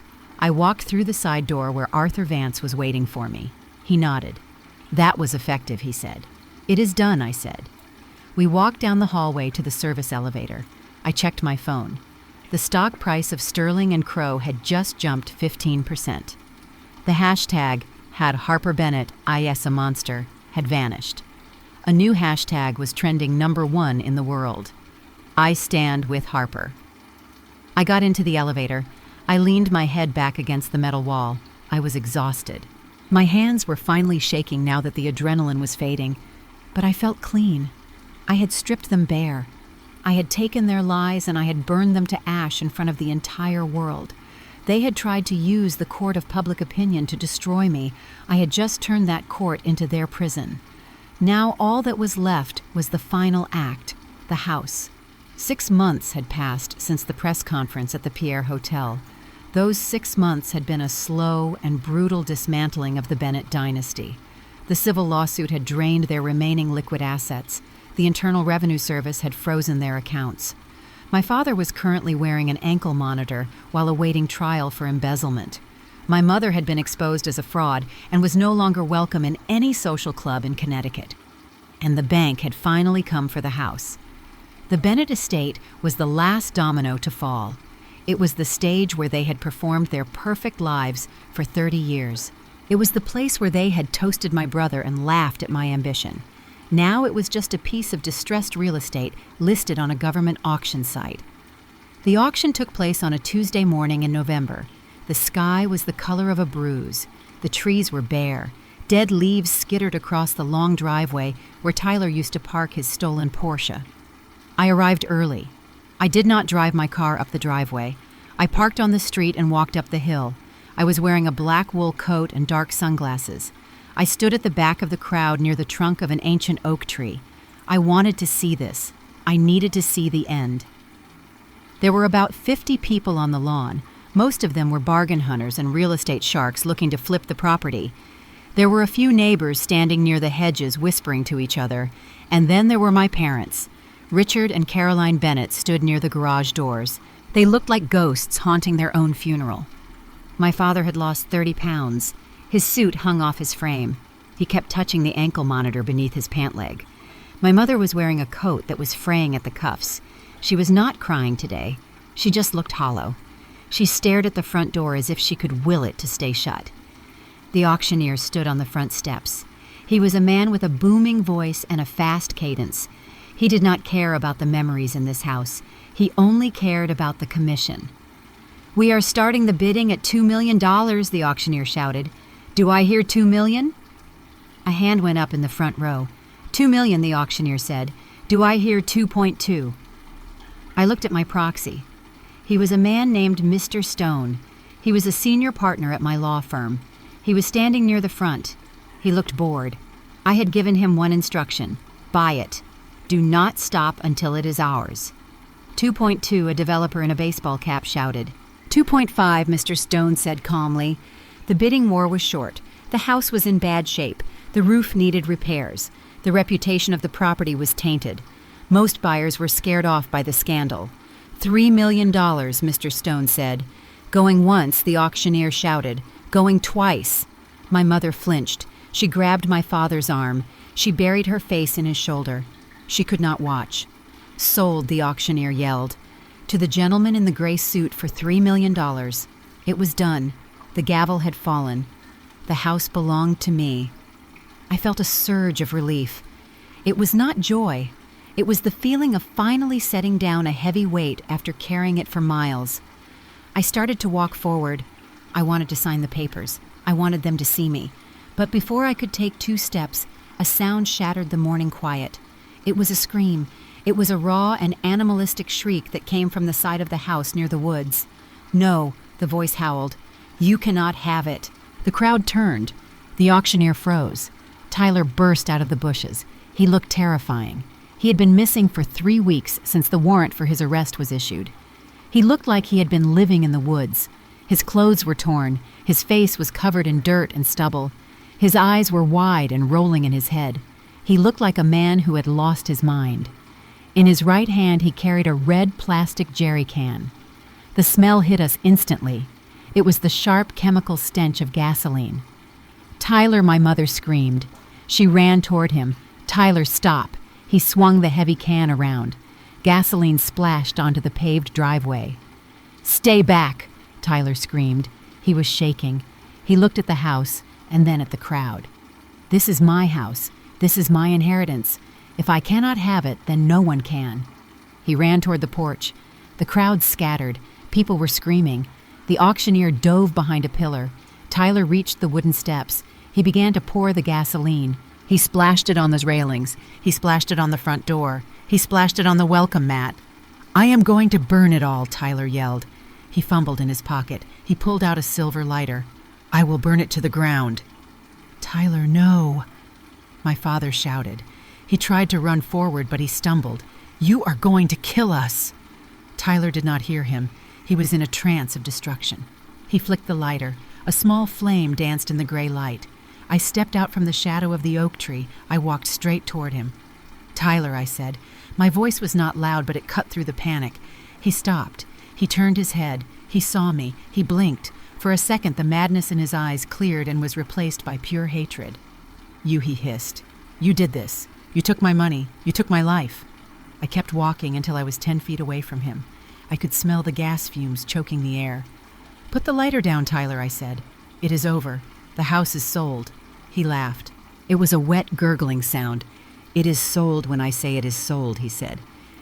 I walked through the side door where Arthur Vance was waiting for me. He nodded. "That was effective," he said. "It is done," I said. We walked down the hallway to the service elevator. I checked my phone. The stock price of Sterling and Crow had just jumped 15%. The hashtag had Harper Bennett, IS a monster, had vanished. A new hashtag was trending #1 in the world. I stand with Harper. I got into the elevator. I leaned my head back against the metal wall. I was exhausted. My hands were finally shaking now that the adrenaline was fading, but I felt clean. I had stripped them bare. I had taken their lies and I had burned them to ash in front of the entire world. They had tried to use the court of public opinion to destroy me. I had just turned that court into their prison. Now all that was left was the final act, the house. 6 months had passed since the press conference at the Pierre Hotel. Those 6 months had been a slow and brutal dismantling of the Bennett dynasty. The civil lawsuit had drained their remaining liquid assets. The Internal Revenue Service had frozen their accounts. My father was currently wearing an ankle monitor while awaiting trial for embezzlement. My mother had been exposed as a fraud and was no longer welcome in any social club in Connecticut. And the bank had finally come for the house. The Bennett estate was the last domino to fall. It was the stage where they had performed their perfect lives for 30 years. It was the place where they had toasted my brother and laughed at my ambition. Now it was just a piece of distressed real estate listed on a government auction site. The auction took place on a Tuesday morning in November. The sky was the color of a bruise. The trees were bare. Dead leaves skittered across the long driveway where Tyler used to park his stolen Porsche. I arrived early. I did not drive my car up the driveway. I parked on the street and walked up the hill. I was wearing a black wool coat and dark sunglasses. I stood at the back of the crowd near the trunk of an ancient oak tree. I wanted to see this. I needed to see the end. There were about 50 people on the lawn. Most of them were bargain hunters and real estate sharks looking to flip the property. There were a few neighbors standing near the hedges whispering to each other, and then there were my parents. Richard and Caroline Bennett stood near the garage doors. They looked like ghosts haunting their own funeral. My father had lost 30 pounds. His suit hung off his frame. He kept touching the ankle monitor beneath his pant leg. My mother was wearing a coat that was fraying at the cuffs. She was not crying today. She just looked hollow. She stared at the front door as if she could will it to stay shut. The auctioneer stood on the front steps. He was a man with a booming voice and a fast cadence. He did not care about the memories in this house. He only cared about the commission. "We are starting the bidding at $2 million, the auctioneer shouted. "Do I hear $2 million? A hand went up in the front row. $2 million, the auctioneer said. "Do I hear 2.2? I looked at my proxy. He was a man named Mr. Stone. He was a senior partner at my law firm. He was standing near the front. He looked bored. I had given him one instruction: buy it. Do not stop until it is ours. 2.2, a developer in a baseball cap shouted. 2.5, Mr. Stone said calmly. The bidding war was short. The house was in bad shape. The roof needed repairs. The reputation of the property was tainted. Most buyers were scared off by the scandal. $3 million, Mr. Stone said. Going once, the auctioneer shouted. Going twice. My mother flinched. She grabbed my father's arm. She buried her face in his shoulder. She could not watch. Sold, the auctioneer yelled. To the gentleman in the gray suit for $3 million. It was done. The gavel had fallen. The house belonged to me. I felt a surge of relief. It was not joy. It was the feeling of finally setting down a heavy weight after carrying it for miles. I started to walk forward. I wanted to sign the papers. I wanted them to see me. But before I could take 2 steps, a sound shattered the morning quiet. It was a scream. It was a raw and animalistic shriek that came from the side of the house near the woods. No, the voice howled. You cannot have it. The crowd turned. The auctioneer froze. Tyler burst out of the bushes. He looked terrifying. He had been missing for 3 weeks since the warrant for his arrest was issued. He looked like he had been living in the woods. His clothes were torn. His face was covered in dirt and stubble. His eyes were wide and rolling in his head. He looked like a man who had lost his mind. In his right hand he carried a red plastic jerry can. The smell hit us instantly. It was the sharp chemical stench of gasoline. Tyler, my mother screamed. She ran toward him. Tyler, stop. He swung the heavy can around. Gasoline splashed onto the paved driveway. Stay back, Tyler screamed. He was shaking. He looked at the house and then at the crowd. This is my house. This is my inheritance. If I cannot have it, then no one can. He ran toward the porch. The crowd scattered. People were screaming. The auctioneer dove behind a pillar. Tyler reached the wooden steps. He began to pour the gasoline. He splashed it on the railings. He splashed it on the front door. He splashed it on the welcome mat. I am going to burn it all, Tyler yelled. He fumbled in his pocket. He pulled out a silver lighter. I will burn it to the ground. Tyler, no. My father shouted. He tried to run forward, but he stumbled. You are going to kill us. Tyler did not hear him. He was in a trance of destruction. He flicked the lighter. A small flame danced in the gray light. I stepped out from the shadow of the oak tree. I walked straight toward him. Tyler, I said. My voice was not loud, but it cut through the panic. He stopped. He turned his head. He saw me. He blinked. For a second, the madness in his eyes cleared and was replaced by pure hatred. You, he hissed. You did this. You took my money. You took my life. I kept walking until I was 10 feet away from him. I could smell the gas fumes choking the air. "Put the lighter down, Tyler," I said. "It is over. The house is sold." He laughed. It was a wet, gurgling sound. "It is sold when I say it is sold," he said.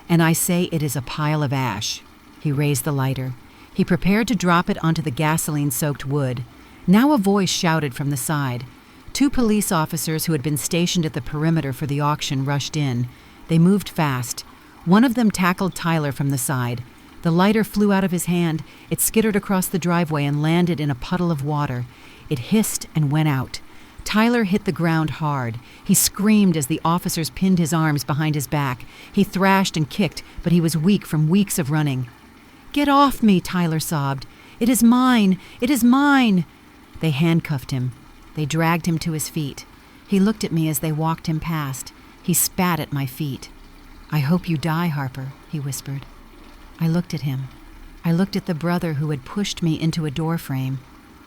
"And I say it is a pile of ash." He raised the lighter. He prepared to drop it onto the gasoline-soaked wood. Now a voice shouted from the side. 2 police officers who had been stationed at the perimeter for the auction rushed in. They moved fast. One of them tackled Tyler from the side. The lighter flew out of his hand. It skittered across the driveway and landed in a puddle of water. It hissed and went out. Tyler hit the ground hard. He screamed as the officers pinned his arms behind his back. He thrashed and kicked, but he was weak from weeks of running. "Get off me," Tyler sobbed. "It is mine! It is mine!" They handcuffed him. They dragged him to his feet. He looked at me as they walked him past. He spat at my feet. "I hope you die, Harper," he whispered. I looked at him. I looked at the brother who had pushed me into a doorframe.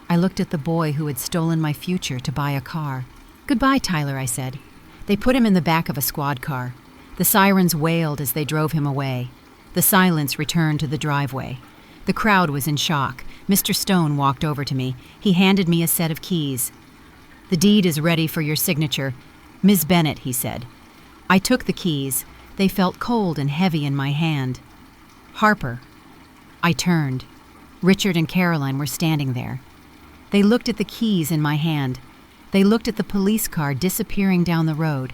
I looked at the boy who had stolen my future to buy a car. "Goodbye, Tyler," I said. They put him in the back of a squad car. The sirens wailed as they drove him away. The silence returned to the driveway. The crowd was in shock. Mr. Stone walked over to me. He handed me a set of keys. "The deed is ready for your signature. Ms. Bennett," he said. I took the keys. They felt cold and heavy in my hand. "Harper." I turned. Richard and Caroline were standing there. They looked at the keys in my hand. They looked at the police car disappearing down the road.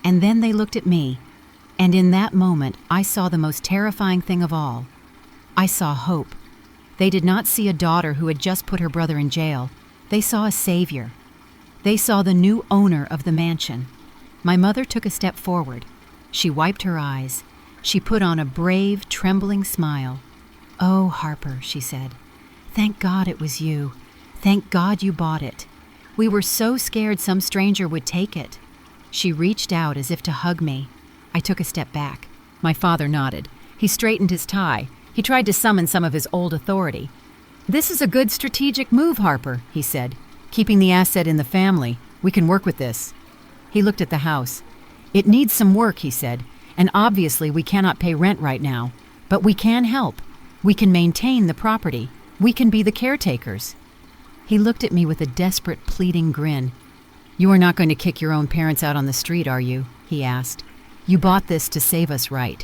And then they looked at me. And in that moment, I saw the most terrifying thing of all. I saw hope. They did not see a daughter who had just put her brother in jail. They saw a savior. They saw the new owner of the mansion. My mother took a step forward. She wiped her eyes. She put on a brave, trembling smile. "Oh, Harper," she said. "Thank God it was you. Thank God you bought it. We were so scared some stranger would take it." She reached out as if to hug me. I took a step back. My father nodded. He straightened his tie. He tried to summon some of his old authority. "This is a good strategic move, Harper," he said. "Keeping the asset in the family. We can work with this." He looked at the house. "It needs some work," he said, "and obviously we cannot pay rent right now. But we can help. We can maintain the property. We can be the caretakers." He looked at me with a desperate, pleading grin. "You are not going to kick your own parents out on the street, are you?" he asked. "You bought this to save us, right?"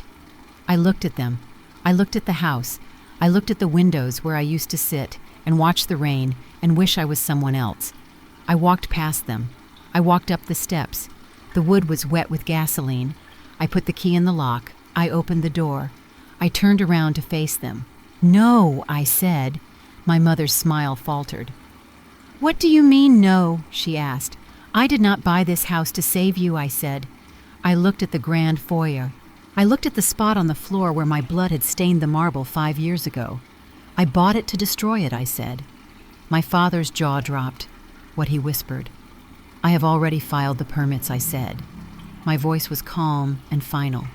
I looked at them. I looked at the house. I looked at the windows where I used to sit and watch the rain and wish I was someone else. I walked past them. I walked up the steps. The wood was wet with gasoline. I put the key in the lock. I opened the door. I turned around to face them. "No," I said. My mother's smile faltered. "What do you mean, no?" she asked. "I did not buy this house to save you," I said. I looked at the grand foyer. I looked at the spot on the floor where my blood had stained the marble 5 years ago. "I bought it to destroy it," I said. My father's jaw dropped. What he whispered. "I have already filed the permits," I said. My voice was calm and final.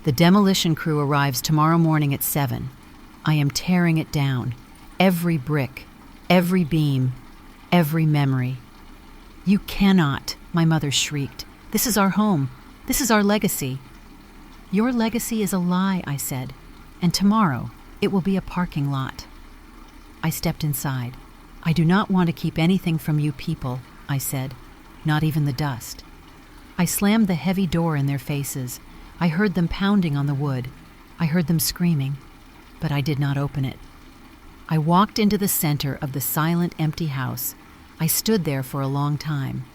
"The demolition crew arrives tomorrow morning at 7. I am tearing it down. Every brick, every beam, every memory." "You cannot," my mother shrieked. "This is our home. This is our legacy." "Your legacy is a lie," I said, "and tomorrow it will be a parking lot." I stepped inside. "I do not want to keep anything from you people," I said, "not even the dust." I slammed the heavy door in their faces. I heard them pounding on the wood. I heard them screaming, but I did not open it. I walked into the center of the silent, empty house. I stood there for a long time,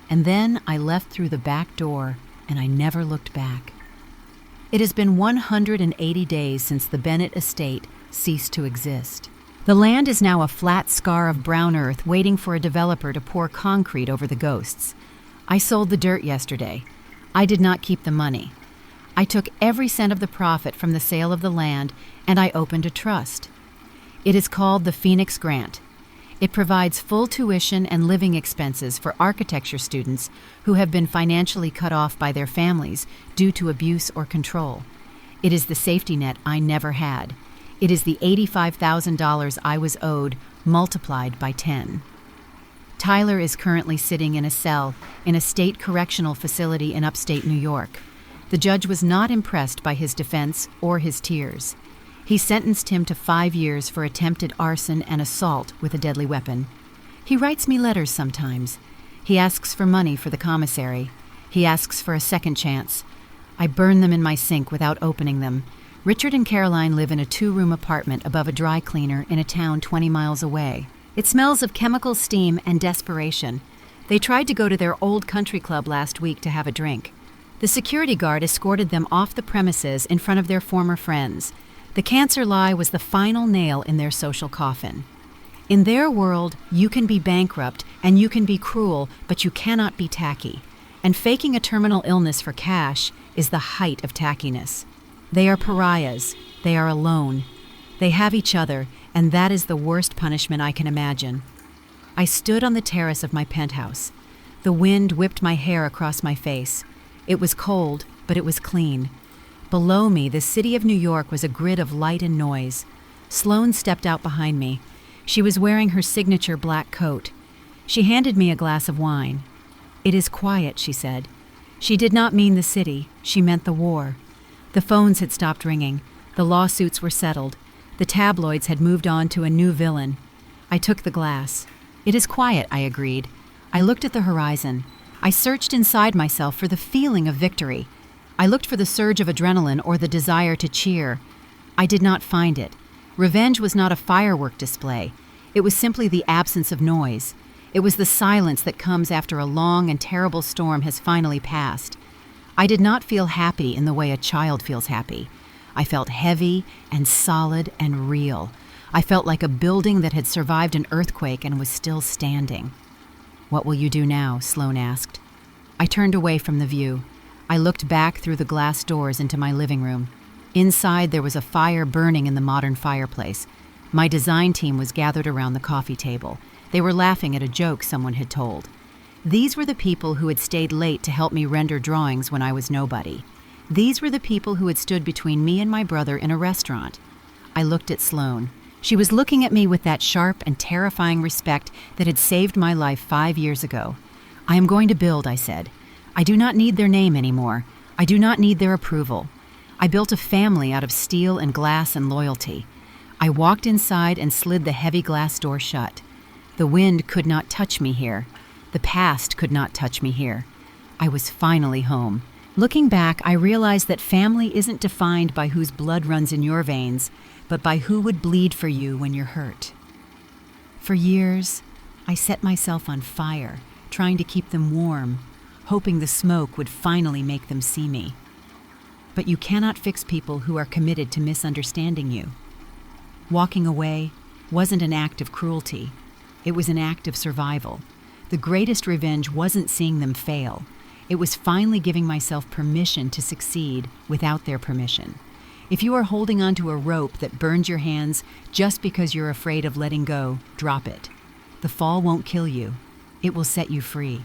and then I left through the back door, and I never looked back. It has been 180 days since the Bennett estate ceased to exist. The land is now a flat scar of brown earth waiting for a developer to pour concrete over the ghosts. I sold the dirt yesterday. I did not keep the money. I took every cent of the profit from the sale of the land, and I opened a trust. It is called the Phoenix Grant. It provides full tuition and living expenses for architecture students who have been financially cut off by their families due to abuse or control. It is the safety net I never had. It is the $85,000 I was owed multiplied by 10. Tyler is currently sitting in a cell in a state correctional facility in upstate New York. The judge was not impressed by his defense or his tears. He sentenced him to 5 years for attempted arson and assault with a deadly weapon. He writes me letters sometimes. He asks for money for the commissary. He asks for a second chance. I burn them in my sink without opening them. Richard and Caroline live in a 2-room apartment above a dry cleaner in a town 20 miles away. It smells of chemical steam and desperation. They tried to go to their old country club last week to have a drink. The security guard escorted them off the premises in front of their former friends. The cancer lie was the final nail in their social coffin. In their world, you can be bankrupt and you can be cruel, but you cannot be tacky. And faking a terminal illness for cash is the height of tackiness. They are pariahs. They are alone. They have each other, and that is the worst punishment I can imagine. I stood on the terrace of my penthouse. The wind whipped my hair across my face. It was cold, but it was clean. Below me, the city of New York was a grid of light and noise. Sloane stepped out behind me. She was wearing her signature black coat. She handed me a glass of wine. "It is quiet," she said. She did not mean the city. She meant the war. The phones had stopped ringing. The lawsuits were settled. The tabloids had moved on to a new villain. I took the glass. "It is quiet," I agreed. I looked at the horizon. I searched inside myself for the feeling of victory. I looked for the surge of adrenaline or the desire to cheer. I did not find it. Revenge was not a firework display. It was simply the absence of noise. It was the silence that comes after a long and terrible storm has finally passed. I did not feel happy in the way a child feels happy. I felt heavy and solid and real. I felt like a building that had survived an earthquake and was still standing. "What will you do now?" Sloane asked. I turned away from the view. I looked back through the glass doors into my living room. Inside, there was a fire burning in the modern fireplace. My design team was gathered around the coffee table. They were laughing at a joke someone had told. These were the people who had stayed late to help me render drawings when I was nobody. These were the people who had stood between me and my brother in a restaurant. I looked at Sloane. She was looking at me with that sharp and terrifying respect that had saved my life 5 years ago. "I am going to build," I said. "I do not need their name anymore. I do not need their approval. I built a family out of steel and glass and loyalty." I walked inside and slid the heavy glass door shut. The wind could not touch me here. The past could not touch me here. I was finally home. Looking back, I realized that family isn't defined by whose blood runs in your veins, but by who would bleed for you when you're hurt. For years, I set myself on fire, trying to keep them warm, hoping the smoke would finally make them see me. But you cannot fix people who are committed to misunderstanding you. Walking away wasn't an act of cruelty. It was an act of survival. The greatest revenge wasn't seeing them fail. It was finally giving myself permission to succeed without their permission. If you are holding onto a rope that burns your hands just because you're afraid of letting go, drop it. The fall won't kill you. It will set you free.